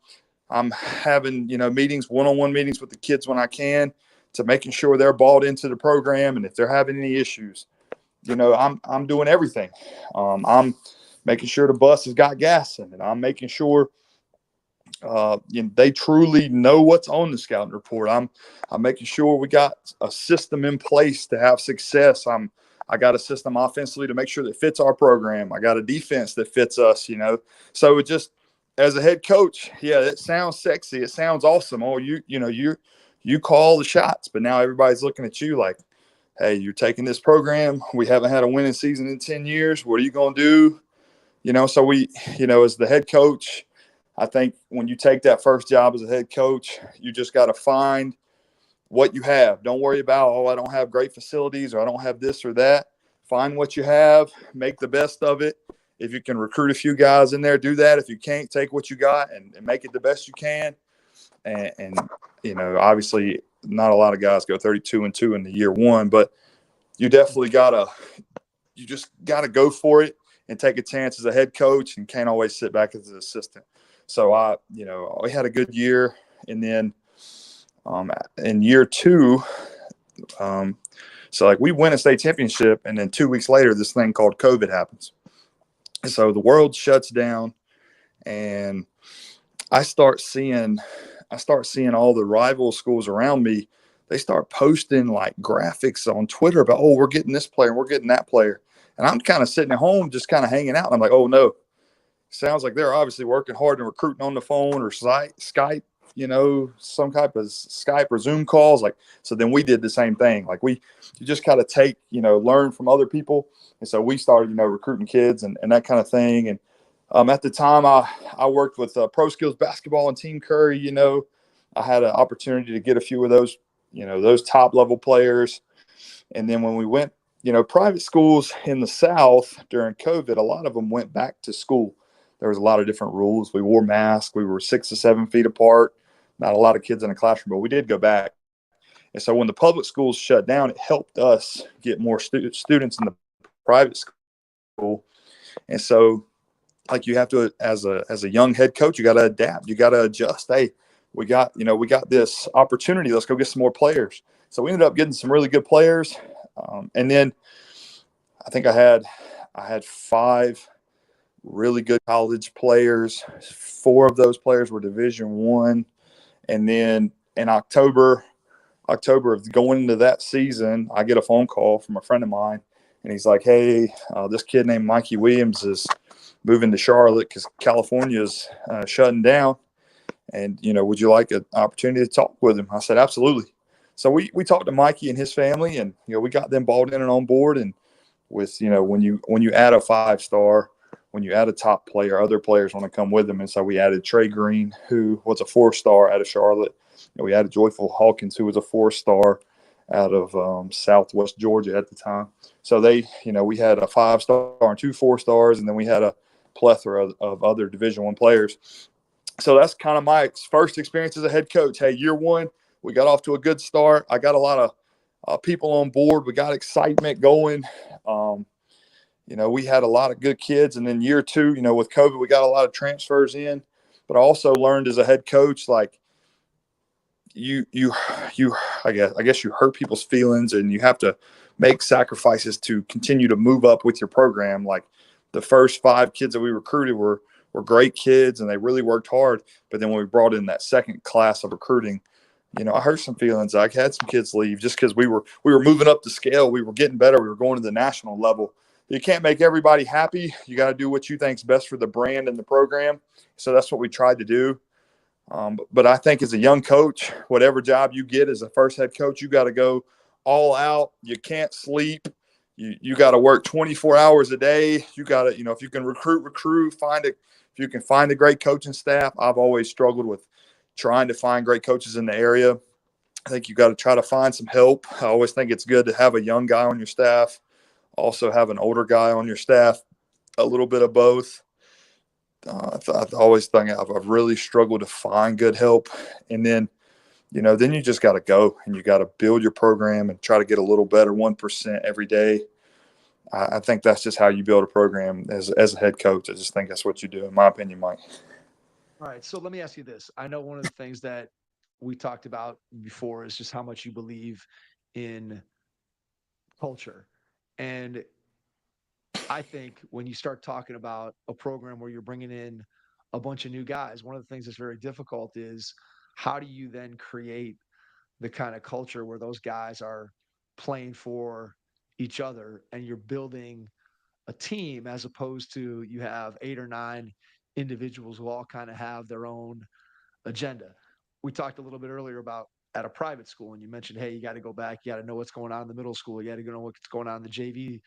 having, meetings, one-on-one meetings with the kids when I can, to making sure they're bought into the program. And if they're having any issues, I'm doing everything. I'm making sure the bus has got gas in it. I'm making sure they truly know what's on the scouting report. I'm making sure we got a system in place to have success. I got a system offensively to make sure that fits our program. I got a defense that fits us, So it just, as a head coach, yeah, it sounds sexy. It sounds awesome. Oh, you call the shots, but now everybody's looking at you like, hey, you're taking this program. We haven't had a winning season in 10 years. What are you going to do? So we, as the head coach, I think when you take that first job as a head coach, you just got to find what you have. Don't worry about, I don't have great facilities, or I don't have this or that. Find what you have, make the best of it. If you can recruit a few guys in there, do that. If you can't, take what you got and make it the best you can. And obviously not a lot of guys go 32-2 in the year one, but you definitely you just got to go for it and take a chance as a head coach, and can't always sit back as an assistant. So we had a good year. And then in year 2, so we win a state championship, and then 2 weeks later, this thing called COVID happens. So the world shuts down, and I start seeing all the rival schools around me. They start posting like graphics on Twitter about, oh, we're getting this player and we're getting that player. And I'm kind of sitting at home, just kind of hanging out. And I'm like, oh no, sounds like they're obviously working hard and recruiting on the phone or Skype. some type of Skype or Zoom calls. Like, so then we did the same thing. Like you just kind of take, learn from other people. And so we started, recruiting kids and that kind of thing. And at the time I worked with Pro Skills Basketball and Team Curry. I had an opportunity to get a few of those, those top level players. And then when we went, private schools in the South during COVID, a lot of them went back to school. There was a lot of different rules. We wore masks. We were 6 to 7 feet apart. Not a lot of kids in the classroom, but we did go back. And so when the public schools shut down, it helped us get more students in the private school. And so, like, you have to, as a young head coach, you got to adapt. You got to adjust. Hey, we got this opportunity. Let's go get some more players. So we ended up getting some really good players. And then I think I had 5 really good college players. 4 of those players were Division I. And then in October of going into that season, I get a phone call from a friend of mine, and he's like, "Hey, this kid named Mikey Williams is moving to Charlotte because California's shutting down, and would you like an opportunity to talk with him?" I said, "Absolutely." So we talked to Mikey and his family, and we got them bought in and on board. And with when you add a 5-star, when you add a top player, other players want to come with them. And so we added Trey Green, who was a 4-star out of Charlotte. And we added Joyful Hawkins, who was a 4-star out of Southwest Georgia at the time. So we had a 5-star and 2 4-stars, and then we had a plethora of other Division I players. So that's kind of my first experience as a head coach. Hey, year 1, we got off to a good start. I got a lot of people on board. We got excitement going. We had a lot of good kids. And then year 2, with COVID, we got a lot of transfers in. But I also learned as a head coach, like, I guess you hurt people's feelings, and you have to make sacrifices to continue to move up with your program. Like, the first 5 kids that we recruited were great kids, and they really worked hard. But then when we brought in that second class of recruiting, I hurt some feelings. I had some kids leave just because we were moving up the scale. We were getting better. We were going to the national level. You can't make everybody happy. You got to do what you think's best for the brand and the program. So that's what we tried to do. But I think as a young coach, whatever job you get as a first head coach, you got to go all out. You can't sleep. You got to work 24 hours a day. You got to, if you can recruit, if you can find a great coaching staff. I've always struggled with trying to find great coaches in the area. I think you got to try to find some help. I always think it's good to have a young guy on your staff, also have an older guy on your staff, a little bit of both. I've always think I've really struggled to find good help. And then, then you just got to go and you got to build your program and try to get a little better, 1% every day. I think that's just how you build a program as a head coach. I just think that's what you do, in my opinion, Mike. All right. So let me ask you this. I know one of the things that we talked about before is just how much you believe in culture. And I think when you start talking about a program where you're bringing in a bunch of new guys, one of the things that's very difficult is how do you then create the kind of culture where those guys are playing for each other and you're building a team as opposed to you have 8 or 9 individuals who all kind of have their own agenda. We talked a little bit earlier about at a private school, and you mentioned, hey, you got to go back, you got to know what's going on in the middle school, you got to know what's going on in the JV.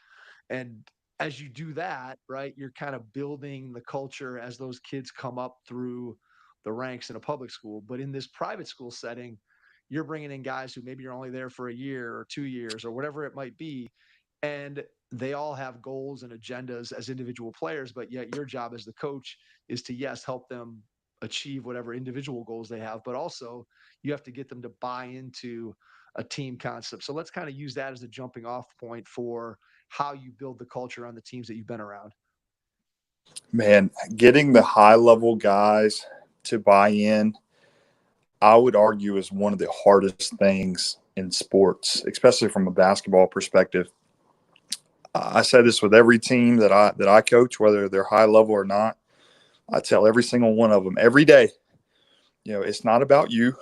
And as you do that, right, you're kind of building the culture as those kids come up through the ranks in a public school. But in this private school setting, you're bringing in guys who maybe are only there for a year or 2 years or whatever it might be. And they all have goals and agendas as individual players, but yet your job as the coach is to, yes, help them achieve whatever individual goals they have, but also you have to get them to buy into a team concept. So let's kind of use that as a jumping off point for how you build the culture on the teams that you've been around. Man, getting the high level guys to buy in, I would argue, is one of the hardest things in sports, especially from a basketball perspective. I say this with every team that I coach, whether they're high level or not. I tell every single one of them every day, it's not about you.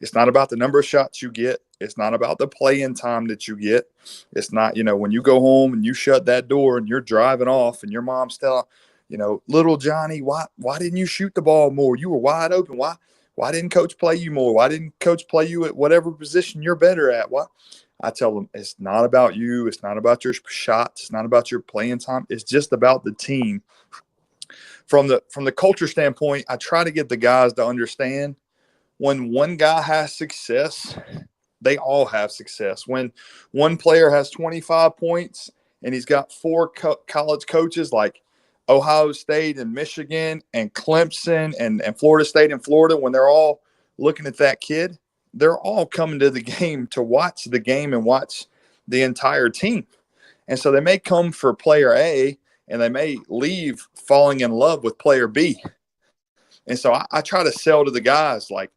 It's not about the number of shots you get. It's not about the playing time that you get. It's not, when you go home and you shut that door and you're driving off and your mom's telling, little Johnny, why didn't you shoot the ball more? You were wide open. Why Why didn't coach play you more? Why didn't coach play you at whatever position you're better at? Why? I tell them it's not about you. It's not about your shots. It's not about your playing time. It's just about the team. From the culture standpoint, I try to get the guys to understand when one guy has success, they all have success. When one player has 25 points and he's got four college coaches like Ohio State and Michigan and Clemson and Florida State and Florida, when they're all looking at that kid, they're all coming to the game to watch the game and watch the entire team. And so they may come for player A and they may leave falling in love with player B. And so I try to sell to the guys like,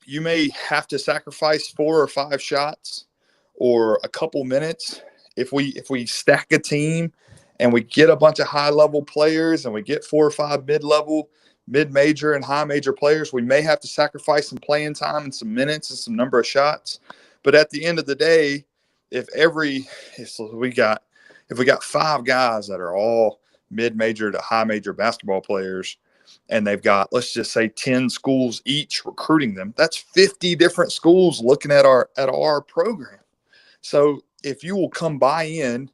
you may have to sacrifice 4 or 5 shots or a couple minutes. If we stack a team and we get a bunch of high-level players and we get 4 or 5 mid-level, mid-major, and high-major players, we may have to sacrifice some playing time and some minutes and some number of shots. But at the end of the day, if we got 5 guys that are all mid-major to high-major basketball players, and they've got, let's just say 10 schools each recruiting them, that's 50 different schools looking at our program. So if you will come buy in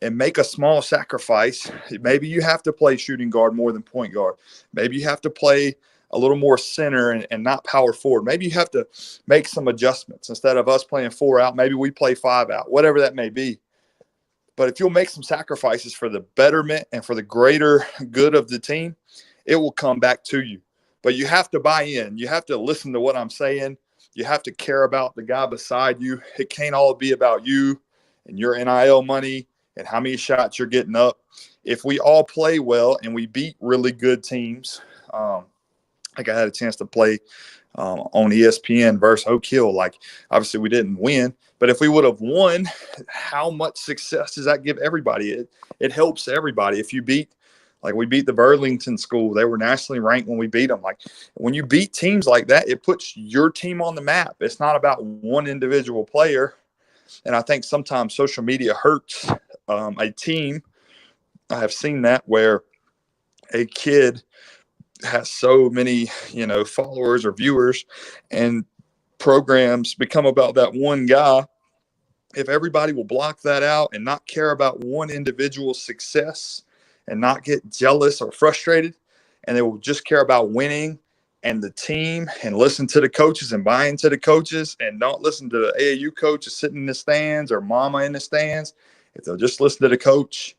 and make a small sacrifice, maybe you have to play shooting guard more than point guard. Maybe you have to play a little more center and not power forward. Maybe you have to make some adjustments. Instead of us playing 4 out, maybe we play 5 out, whatever that may be. But if you'll make some sacrifices for the betterment and for the greater good of the team, it will come back to you. But you have to buy in. You have to listen to what I'm saying. You have to care about the guy beside you. It can't all be about you and your NIL money and how many shots you're getting up. If we all play well and we beat really good teams, like I had a chance to play on ESPN versus Oak Hill. Like, obviously we didn't win, but if we would have won, how much success does that give everybody? It helps everybody. If you beat, like we beat the Burlington school, they were nationally ranked when we beat them. Like when you beat teams like that, it puts your team on the map. It's not about one individual player. And I think sometimes social media hurts a team. I have seen that where a kid has so many, followers or viewers, and programs become about that one guy. If everybody will block that out and not care about one individual's success and not get jealous or frustrated, and they will just care about winning and the team and listen to the coaches and buy into the coaches and not listen to the AAU coaches sitting in the stands or mama in the stands. If they'll just listen to the coach,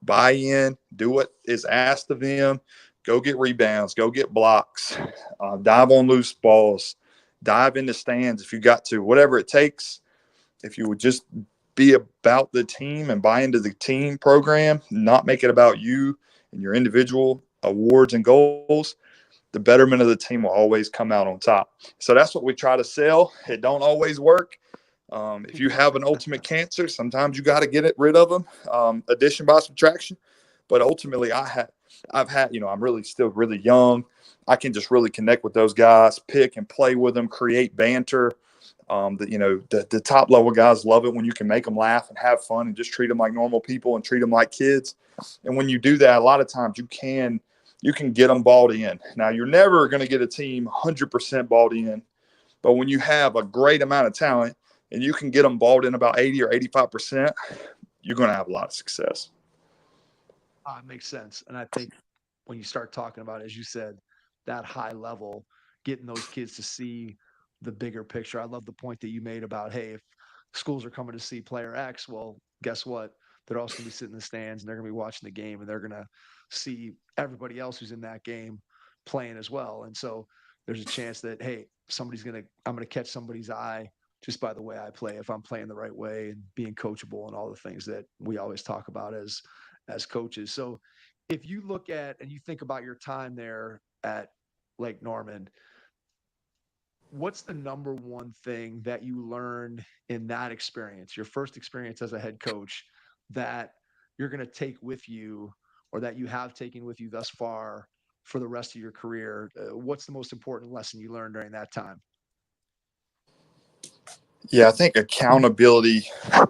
buy in, do what is asked of them, go get rebounds, go get blocks, dive on loose balls, dive in the stands if you got to, whatever it takes. If you would just be about the team and buy into the team program, not make it about you and your individual awards and goals, the betterment of the team will always come out on top. So that's what we try to sell. It don't always work. If you have an ultimate cancer, sometimes you got to get rid of them, addition by subtraction. But ultimately, I've had, I'm really still really young. I can just really connect with those guys, pick and play with them, create banter. The top level guys love it when you can make them laugh and have fun and just treat them like normal people and treat them like kids. And when you do that, a lot of times you can get them balled in. Now, you're never going to get a team 100% balled in, but when you have a great amount of talent and you can get them balled in about 80 or 85%, you're going to have a lot of success. It makes sense. And I think when you start talking about, as you said, that high level, getting those kids to see the bigger picture. I love the point that you made about, hey, if schools are coming to see player X, well, guess what? They're also going to be sitting in the stands and they're going to be watching the game and they're going to see everybody else who's in that game playing as well. And so there's a chance that, hey, I'm going to catch somebody's eye just by the way I play, if I'm playing the right way and being coachable and all the things that we always talk about as coaches. So if you look at and you think about your time there at Lake Norman, what's the number one thing that you learned in that experience, your first experience as a head coach, that you're going to take with you or that you have taken with you thus far for the rest of your career? What's the most important lesson you learned during that time? Yeah, I think accountability to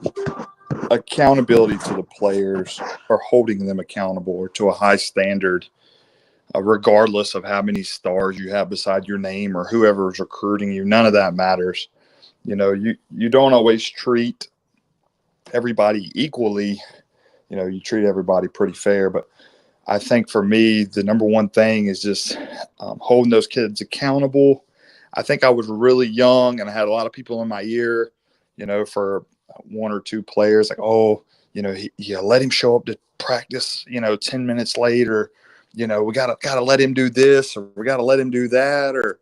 the players, or holding them accountable or to a high standard. regardless of how many stars you have beside your name or whoever's recruiting you. None of that matters. You don't always treat everybody equally. You treat everybody pretty fair. But I think for me, the number one thing is just holding those kids accountable. I think I was really young and I had a lot of people in my ear, for one or two players like, oh, let him show up to practice, 10 minutes later. We gotta let him do this, or we gotta let him do that, or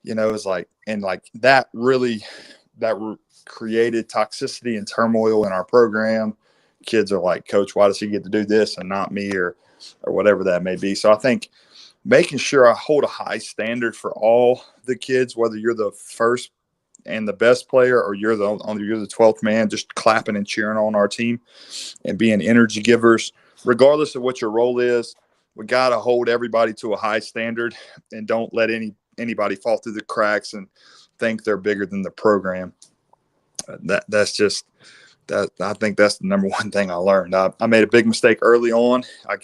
it's like, and like that really created toxicity and turmoil in our program. Kids are like, Coach, why does he get to do this and not me, or whatever that may be. So I think making sure I hold a high standard for all the kids, whether you're the first and the best player or you're the 12th man, just clapping and cheering on our team and being energy givers, regardless of what your role is. We got to hold everybody to a high standard and don't let anybody fall through the cracks and think they're bigger than the program. That's just that. I think that's the number one thing I learned. I made a big mistake early on. I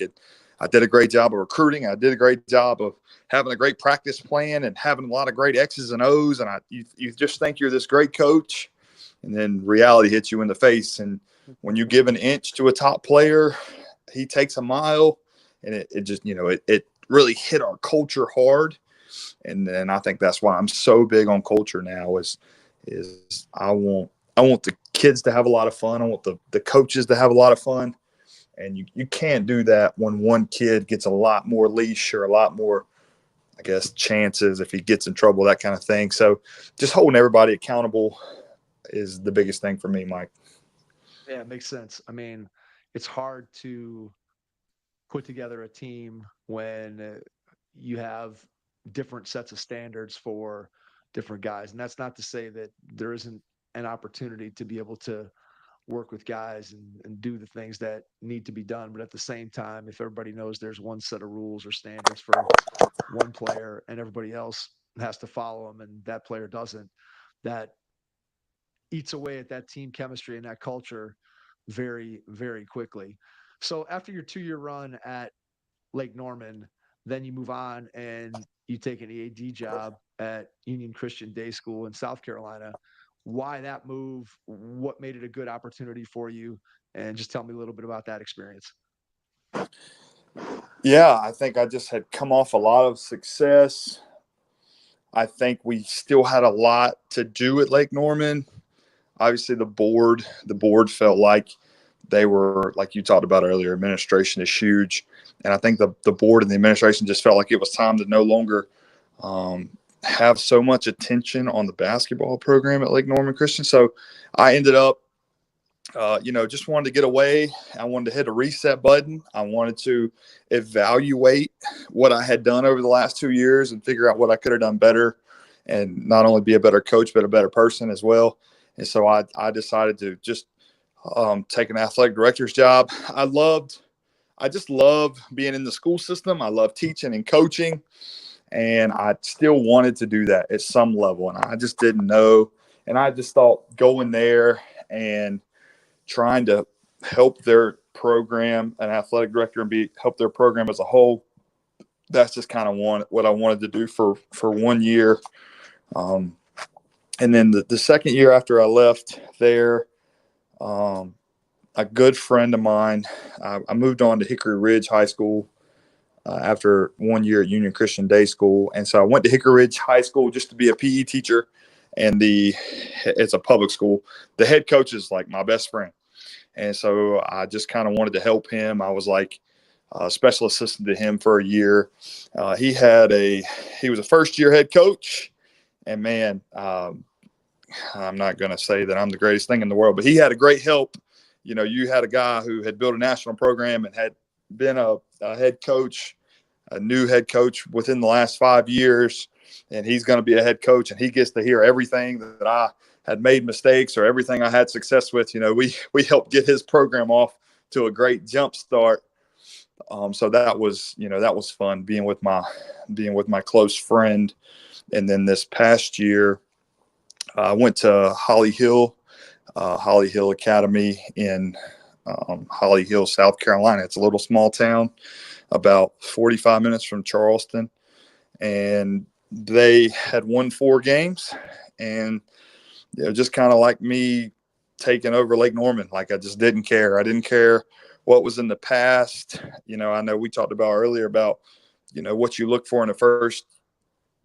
did a great job of recruiting. I did a great job of having a great practice plan and having a lot of great X's and O's. And you just think you're this great coach, and then reality hits you in the face. And when you give an inch to a top player, he takes a mile, and it just, it really hit our culture hard. And then I think that's why I'm so big on culture now is I want the kids to have a lot of fun. I want the coaches to have a lot of fun. And you can't do that when one kid gets a lot more leash or a lot more, I guess, chances if he gets in trouble, that kind of thing. So just holding everybody accountable is the biggest thing for me, Mike. Yeah, it makes sense. I mean, it's hard to put together a team when you have different sets of standards for different guys. And that's not to say that there isn't an opportunity to be able to work with guys and do the things that need to be done. But at the same time, if everybody knows there's one set of rules or standards for one player and everybody else has to follow them and that player doesn't, that eats away at that team chemistry and that culture very, very quickly. So after your 2-year run at Lake Norman, then you move on and you take an EAD job at Union Christian Day School in South Carolina. Why that move? What made it a good opportunity for you? And just tell me a little bit about that experience. Yeah, I think I just had come off a lot of success. I think we still had a lot to do at Lake Norman. Obviously, the board felt like they were, like you talked about earlier, administration is huge. And I think the board and the administration just felt like it was time to no longer have so much attention on the basketball program at Lake Norman Christian. So I ended up, just wanted to get away. I wanted to hit a reset button. I wanted to evaluate what I had done over the last 2 years and figure out what I could have done better and not only be a better coach, but a better person as well. And so I decided to just take an athletic director's job. I just love being in the school system. I love teaching and coaching. And I still wanted to do that at some level. And I just didn't know. And I just thought going there and trying to help their program, an athletic director, and help their program as a whole. That's just kind of what I wanted to do for 1 year. And then the second year after I left there, a good friend of mine, I moved on to Hickory Ridge High School after 1 year at Union Christian Day School. And so I went to Hickory Ridge High School just to be a PE teacher. And it's a public school. The head coach is like my best friend. And so I just kind of wanted to help him. I was like a special assistant to him for a year. He was a first-year head coach. And, man, I'm not going to say that I'm the greatest thing in the world, but he had a great help. You had a guy who had built a national program and had been a head coach, a new head coach within the last 5 years, and he's going to be a head coach, and he gets to hear everything that I had made mistakes or everything I had success with. We helped get his program off to a great jump start. So that was fun being with my close friend. And then this past year, I went to Holly Hill Academy in Holly Hill, South Carolina. It's a little small town. about 45 minutes from Charleston, and they had won 4 games, and just kind of like me taking over Lake Norman. Like, I just didn't care. I didn't care what was in the past. I know we talked about earlier about, what you look for in the first,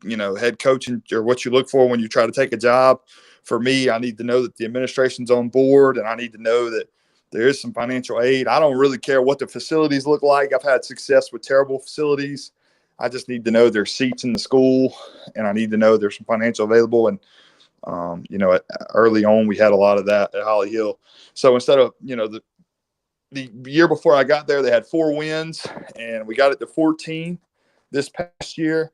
head coaching, or what you look for when you try to take a job. For me, I need to know that the administration's on board, and I need to know that there is some financial aid. I don't really care what the facilities look like. I've had success with terrible facilities. I just need to know there's seats in the school, and I need to know there's some financial available. And early on, we had a lot of that at Holly Hill. So instead of, the year before I got there, they had 4 wins, and we got it to 14 this past year.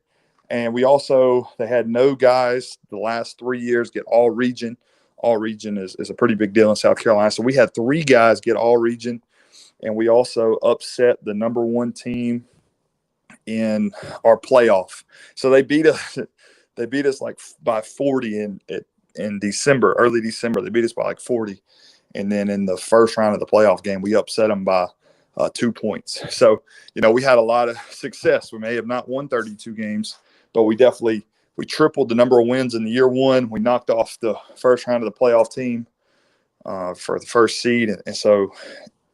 And they had no guys the last 3 years get all region. All region is a pretty big deal in South Carolina. So we had 3 guys get all region, and we also upset the number 1 team in our playoff. So they beat us. They beat us like by 40 in December, early December. They beat us by like 40. And then in the first round of the playoff game, we upset them by 2 points. So, we had a lot of success. We may have not won 32 games, but we tripled the number of wins in the year 1. We knocked off the first round of the playoff team for the first seed. And so,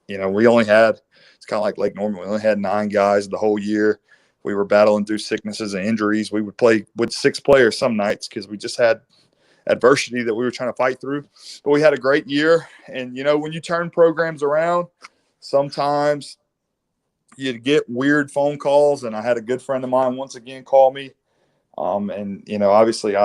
we only had, it's kind of like Lake Norman, we only had 9 guys the whole year. We were battling through sicknesses and injuries. We would play with 6 players some nights because we just had adversity that we were trying to fight through. But we had a great year. And, when you turn programs around, sometimes you get weird phone calls. And I had a good friend of mine once again call me. Obviously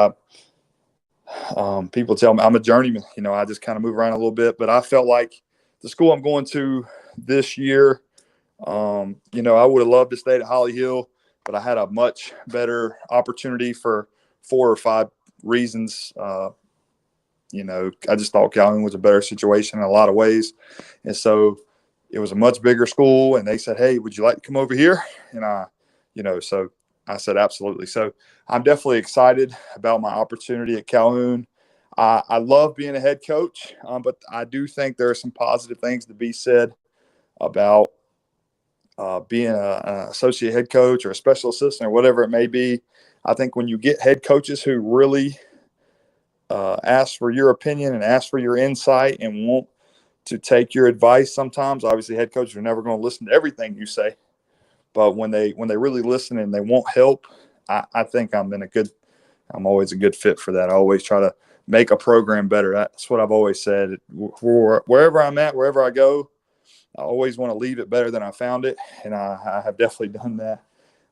people tell me I'm a journeyman. I just kind of move around a little bit. But I felt like the school I'm going to this year, I would have loved to stay at Holly Hill, but I had a much better opportunity for 4 or 5 reasons. I just thought Calhoun was a better situation in a lot of ways. And so it was a much bigger school, and they said, "Hey, would you like to come over here?" And so I said, absolutely. So I'm definitely excited about my opportunity at Calhoun. I love being a head coach, but I do think there are some positive things to be said about being an associate head coach or a special assistant or whatever it may be. I think when you get head coaches who really ask for your opinion and ask for your insight and want to take your advice, sometimes obviously head coaches are never going to listen to everything you say, but when they really listen and they want help, I think I'm always a good fit for that. I always try to make a program better. That's what I've always said. Wherever I'm at, wherever I go, I always want to leave it better than I found it, and I have definitely done that,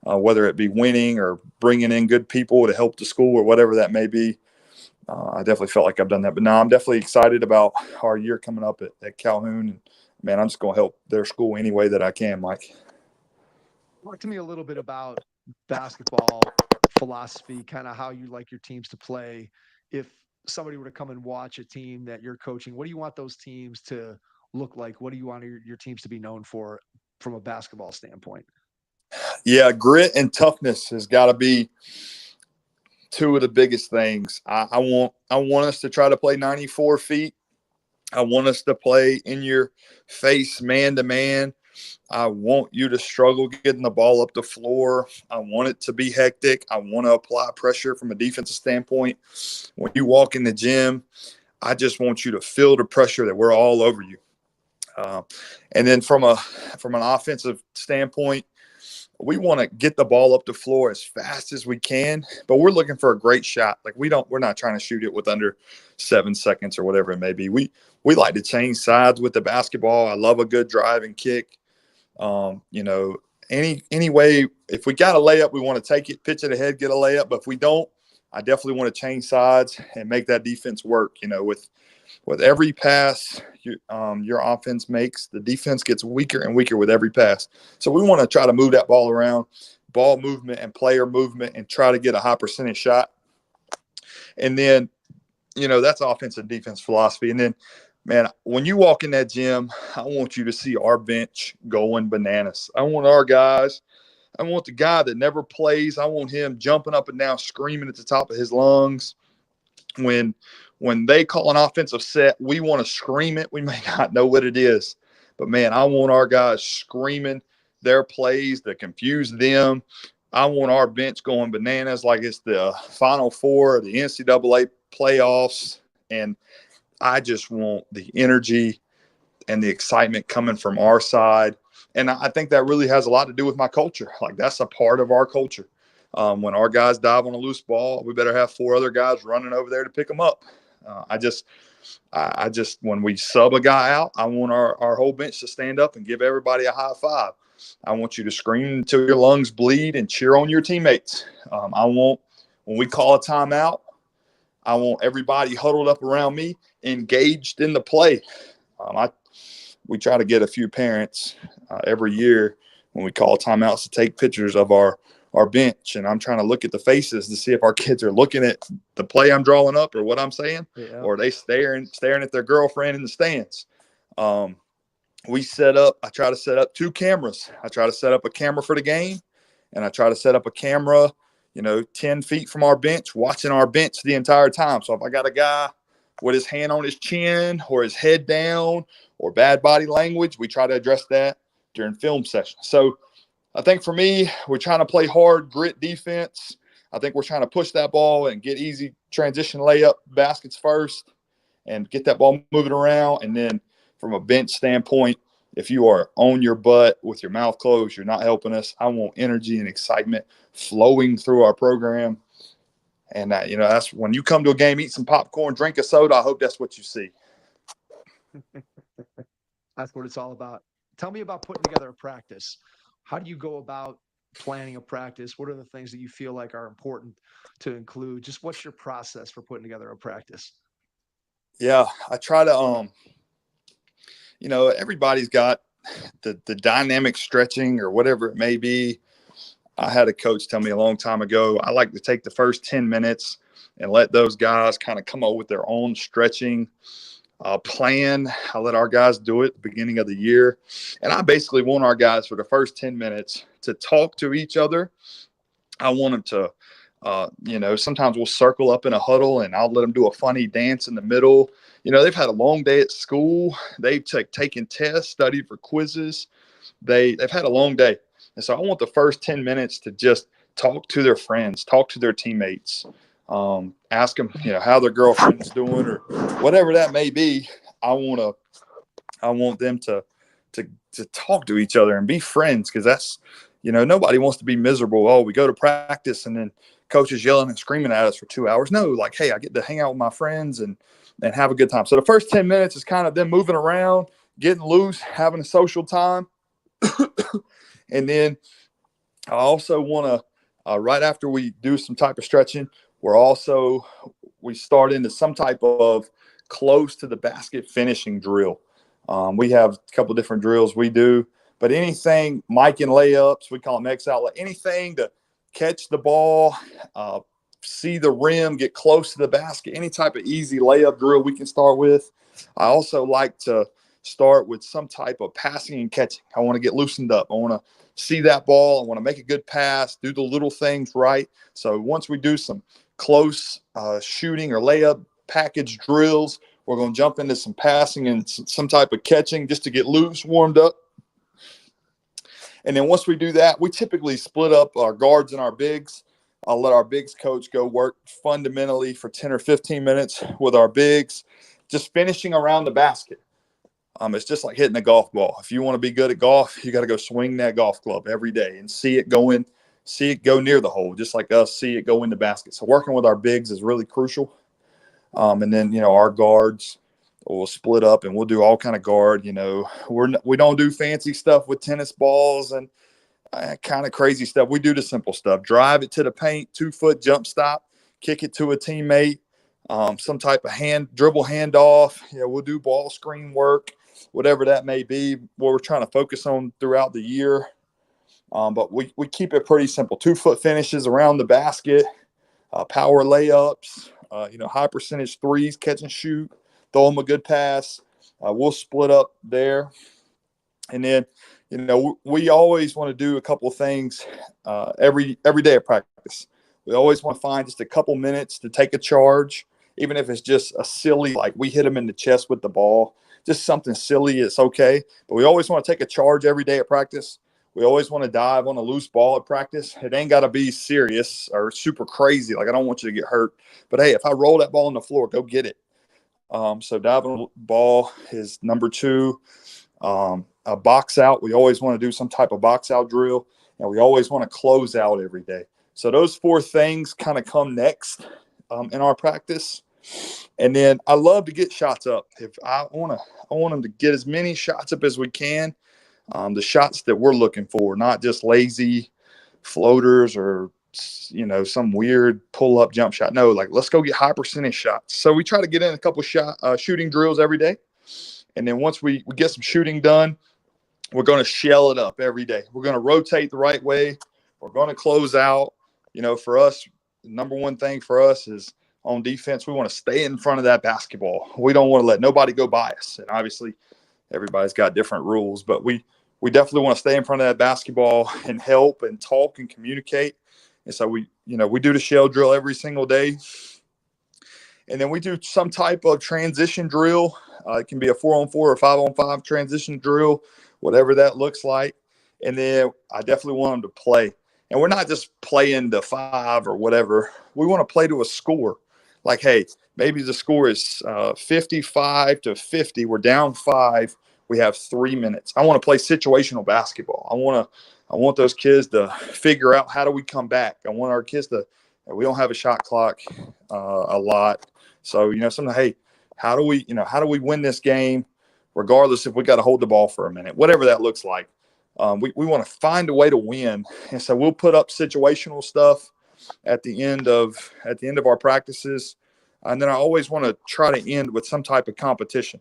whether it be winning or bringing in good people to help the school or whatever that may be. I definitely felt like I've done that. But now I'm definitely excited about our year coming up at Calhoun. And, man, I'm just going to help their school any way that I can, Mike. Talk to me a little bit about basketball philosophy, kind of how you like your teams to play. If somebody were to come and watch a team that you're coaching, what do you want those teams to look like? What do you want your teams to be known for from a basketball standpoint? Yeah, grit and toughness has got to be 2 of the biggest things. I want us to try to play 94 feet. I want us to play in your face, man to man. I want you to struggle getting the ball up the floor. I want it to be hectic. I want to apply pressure from a defensive standpoint. When you walk in the gym, I just want you to feel the pressure that we're all over you. And then from an offensive standpoint, we want to get the ball up the floor as fast as we can, but we're looking for a great shot. Like we're not trying to shoot it with under 7 seconds or whatever it may be. We like to change sides with the basketball. I love a good drive and kick. Any way, if we got a layup, we want to take it, pitch it ahead, get a layup. But if we don't, I definitely want to change sides and make that defense work. With every pass your offense makes, the defense gets weaker and weaker with every pass. So we want to try to move that ball around, ball movement and player movement, and try to get a high percentage shot. And then, that's offense and defense philosophy. And then, man, when you walk in that gym, I want you to see our bench going bananas. I want our guys. I want the guy that never plays. I want him jumping up and down, screaming at the top of his lungs. When they call an offensive set, we want to scream it. We may not know what it is, but man, I want our guys screaming, their plays to confuse them. I want our bench going bananas like it's the Final Four, the NCAA playoffs. And I just want the energy and the excitement coming from our side. And I think that really has a lot to do with my culture. Like, that's a part of our culture. When our guys dive on a loose ball, we better have 4 other guys running over there to pick them up. I just, when we sub a guy out, I want our whole bench to stand up and give everybody a high five. I want you to scream until your lungs bleed and cheer on your teammates. When we call a timeout, I want everybody huddled up around me, engaged in the play. We try to get a few parents every year when we call timeouts to take pictures of our bench, and I'm trying to look at the faces to see if our kids are looking at the play I'm drawing up or what I'm saying, or are they staring at their girlfriend in the stands. I try to set up 2 cameras. I try to set up a camera for the game, and I try to set up a camera, 10 feet from our bench, watching our bench the entire time. So if I got a guy with his hand on his chin or his head down or bad body language, we try to address that during film sessions. So I think for me, we're trying to play hard, grit defense. I think we're trying to push that ball and get easy transition layup baskets first and get that ball moving around. And then from a bench standpoint, if you are on your butt with your mouth closed, you're not helping us. I want energy and excitement flowing through our program. And that's when you come to a game, eat some popcorn, drink a soda. I hope that's what you see. That's what it's all about. Tell me about putting together a practice. How do you go about planning a practice? What are the things that you feel like are important to include? Just what's your process for putting together a practice? Yeah, I try to, everybody's got the dynamic stretching or whatever it may be. I had a coach tell me a long time ago, I like to take the first 10 minutes and let those guys kind of come up with their own stretching plan. I let our guys do it at the beginning of the year. And I basically want our guys for the first 10 minutes to talk to each other. I want them to, sometimes we'll circle up in a huddle and I'll let them do a funny dance in the middle. They've had a long day at school. They've taken tests, studied for quizzes. They've had a long day. And so I want the first 10 minutes to just talk to their friends, talk to their teammates, ask them, how their girlfriend's doing or whatever that may be. I want them to talk to each other and be friends, because that's, nobody wants to be miserable. Oh, we go to practice and then coach is yelling and screaming at us for 2 hours. No, like, hey, I get to hang out with my friends and have a good time. So the first 10 minutes is kind of them moving around, getting loose, having a social time. And then I also want to, right after we do some type of stretching, we start into some type of close to the basket finishing drill. We have a couple different drills we do, but anything, mic and layups, we call them X outlet, anything to catch the ball, see the rim, get close to the basket, any type of easy layup drill we can start with. I also like to start with some type of passing and catching. I want to get loosened up. I want to see that ball. I want to make a good pass, do the little things right. So once we do some close shooting or layup package drills, we're going to jump into some passing and some type of catching just to get loose, warmed up. And then once we do that, we typically split up our guards and our bigs. I'll let our bigs coach go work fundamentally for 10 or 15 minutes with our bigs, just finishing around the basket. It's just like hitting a golf ball. If you want to be good at golf, you got to go swing that golf club every day and see it go near the hole, just like us, see it go in the basket. So working with our bigs is really crucial. And then, our guards will split up and we'll do all kind of guard. We don't do fancy stuff with tennis balls and kind of crazy stuff. We do the simple stuff. Drive it to the paint, 2-foot jump stop, kick it to a teammate, some type of dribble handoff. We'll do ball screen work, whatever that may be, what we're trying to focus on throughout the year. But we keep it pretty simple. 2-foot finishes around the basket, power layups, high percentage threes, catch and shoot, throw them a good pass. We'll split up there. And then, we always want to do a couple of things every day of practice. We always want to find just a couple minutes to take a charge, even if it's just a silly, like we hit them in the chest with the ball, just something silly. It's okay. But we always want to take a charge every day at practice. We always want to dive on a loose ball at practice. It ain't got to be serious or super crazy. Like, I don't want you to get hurt. But, hey, if I roll that ball on the floor, go get it. So diving on the ball is number 2. A box out. We always want to do some type of box out drill, and we always want to close out every day. So those 4 things kind of come next in our practice. And then I love to get shots up. If I want them to get as many shots up as we can. The shots that we're looking for, not just lazy floaters or, some weird pull-up jump shot. No, like, let's go get high percentage shots. So we try to get in a couple shooting drills every day. And then once we get some shooting done, we're going to shell it up every day. We're going to rotate the right way. We're going to close out. For us, the number one thing for us is on defense, we want to stay in front of that basketball. We don't want to let nobody go by us. And obviously, everybody's got different rules, but we definitely want to stay in front of that basketball and help and talk and communicate. And so we do the shell drill every single day. And then we do some type of transition drill. It can be a 4-on-4 or 5-on-5 transition drill, whatever that looks like. And then I definitely want them to play. And we're not just playing to 5 or whatever. We want to play to a score. Like, hey, maybe the score is 55-50. We're down 5. We have 3 minutes. I want to play situational basketball. I want those kids to figure out, how do we come back? I want our kids to. We don't have a shot clock a lot, so something. Hey, how do we win this game, regardless if we got to hold the ball for a minute, whatever that looks like. We want to find a way to win, and so we'll put up situational stuff at the end of our practices, and then I always want to try to end with some type of competition.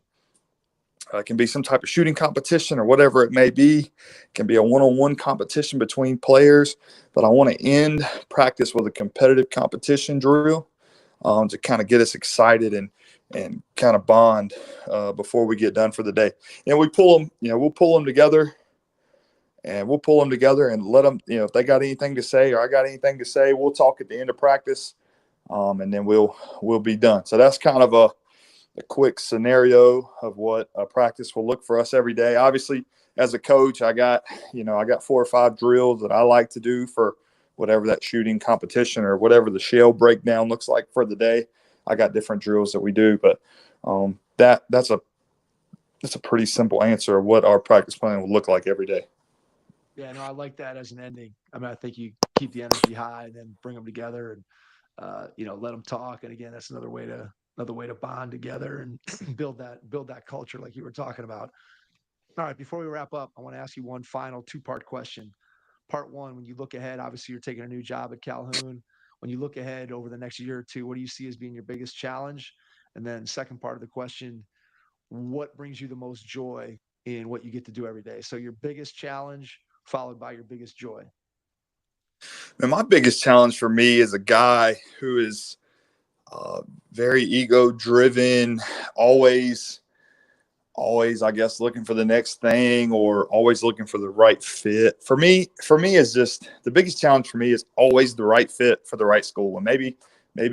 It can be some type of shooting competition or whatever it may be. It can be a one-on-one competition between players, but I want to end practice with a competitive competition drill to kind of get us excited and kind of bond before we get done for the day. And we'll pull them together. And we'll pull them together and let them, if they got anything to say or I got anything to say, we'll talk at the end of practice, and then we'll be done. So that's kind of a quick scenario of what a practice will look for us every day. Obviously, as a coach, I got 4 or 5 drills that I like to do for whatever that shooting competition or whatever the shell breakdown looks like for the day. I got different drills that we do, but that's a pretty simple answer of what our practice plan will look like every day. Yeah, no, I like that as an ending. I mean, I think you keep the energy high and then bring them together and let them talk. And again, that's another way to bond together and build that culture like you were talking about. All right, before we wrap up, I want to ask you one final 2-part question. Part 1, when you look ahead, obviously you're taking a new job at Calhoun. When you look ahead over the next year or 2, what do you see as being your biggest challenge? And then second part of the question, what brings you the most joy in what you get to do every day? So your biggest challenge followed by your biggest joy. And my biggest challenge for me is a guy who is very ego driven, always, I guess, looking for the next thing or always looking for the right fit. For me is just the biggest challenge for me is always the right fit for the right school. And maybe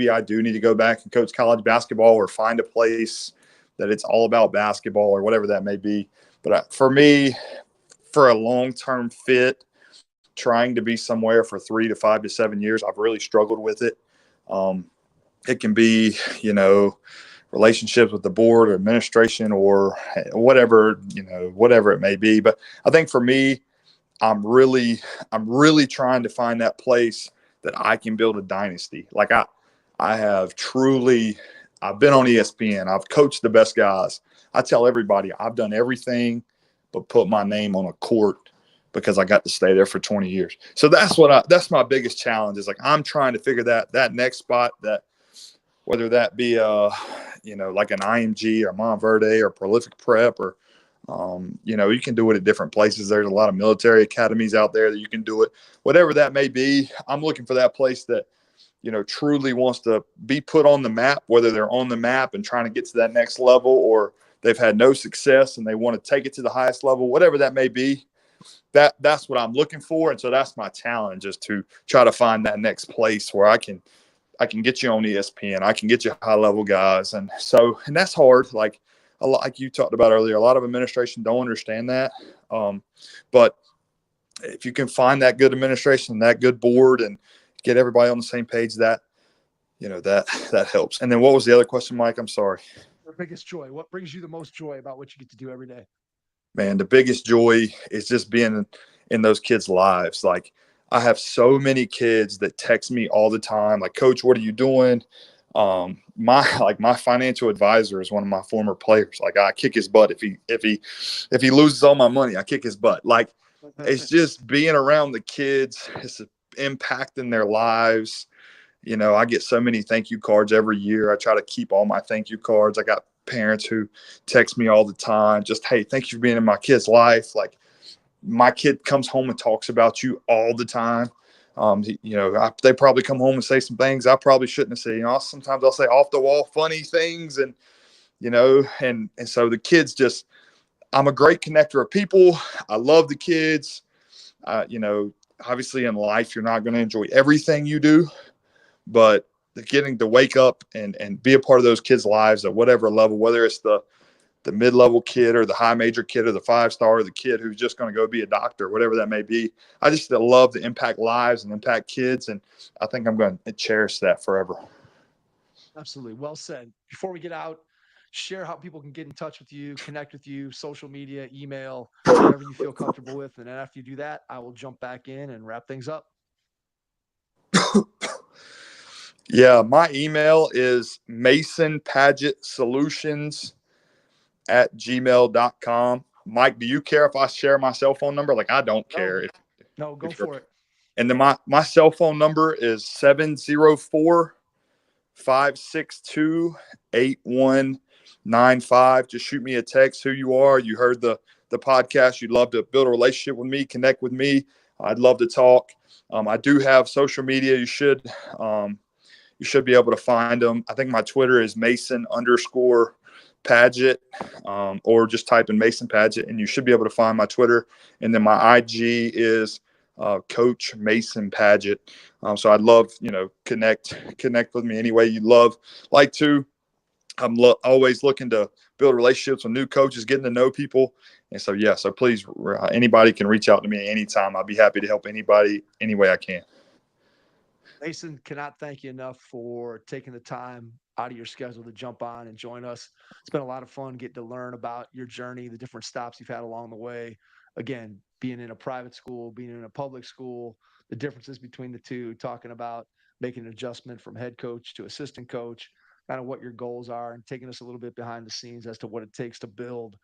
I do need to go back and coach college basketball or find a place that it's all about basketball or whatever that may be. But for me, for a long-term fit, trying to be somewhere for 3 to 5 to 7 years, I've really struggled with it. It can be, relationships with the board or administration or whatever it may be. But I think for me, I'm really trying to find that place that I can build a dynasty. Like I've been on ESPN. I've coached the best guys. I tell everybody I've done everything but put my name on a court because I got to stay there for 20 years. So that's my biggest challenge is like, I'm trying to figure that next spot, that whether that be like an IMG or Montverde or Prolific Prep or you can do it at different places. There's a lot of military academies out there that you can do it, whatever that may be. I'm looking for that place that truly wants to be put on the map, whether they're on the map and trying to get to that next level or they've had no success and they want to take it to the highest level, whatever that may be. That's what I'm looking for. And so that's my challenge, is to try to find that next place where I can get you on ESPN. I can get you high level guys. And that's hard. Like you talked about earlier, a lot of administration don't understand that. But if you can find that good administration, that good board, and get everybody on the same page, that that helps. And then what was the other question, Mike? I'm sorry. Your biggest joy. What brings you the most joy about what you get to do every day? Man, the biggest joy is just being in those kids' lives. Like, I have so many kids that text me all the time, like, Coach, what are you doing? My financial advisor is one of my former players. Like, I kick his butt if he loses all my money, I kick his butt. Like, it's just being around the kids, it's impacting their lives. I get so many thank you cards every year. I try to keep all my thank you cards. I got parents who text me all the time, just, hey, thank you for being in my kid's life. Like, my kid comes home and talks about you all the time. They probably come home and say some things I probably shouldn't have said. Sometimes I'll say off the wall funny things, and so the kids just, I'm a great connector of people. I love the kids. Obviously in life, you're not going to enjoy everything you do, but getting to wake up and be a part of those kids' lives at whatever level, whether it's the mid-level kid or the high major kid or the 5-star or the kid who's just going to go be a doctor, whatever that may be. I just love to impact lives and impact kids, and I think I'm going to cherish that forever. Absolutely. Well said. Before we get out, share how people can get in touch with you, connect with you, social media, email, whatever you feel comfortable with. And then after you do that, I will jump back in and wrap things up. Yeah, my email is masonpageantsolutions@gmail.com. Mike, do you care if I share my cell phone number? Like, I don't care. No, go for it. And then my cell phone number is 704-562-8195. Just shoot me a text who you are. You heard the podcast. You'd love to build a relationship with me, connect with me. I'd love to talk. I do have social media. You should be able to find them. I think my Twitter is Mason_Paget, or just type in Mason Paget, and you should be able to find my Twitter. And then my IG is Coach Mason Paget. So I'd love, connect with me any way you'd like to. I'm always looking to build relationships with new coaches, getting to know people. And so, so please, anybody can reach out to me anytime. I'll be happy to help anybody any way I can. Mason, cannot thank you enough for taking the time out of your schedule to jump on and join us. It's been a lot of fun getting to learn about your journey, the different stops you've had along the way. Again, being in a private school, being in a public school, the differences between the two, talking about making an adjustment from head coach to assistant coach, kind of what your goals are, and taking us a little bit behind the scenes as to what it takes to build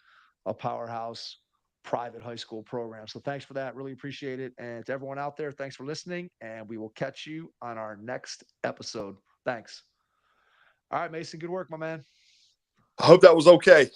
a powerhouse private high school program. So thanks for that. Really appreciate it. And to everyone out there, thanks for listening. And we will catch you on our next episode. Thanks. All right, Mason. Good work, my man. I hope that was okay.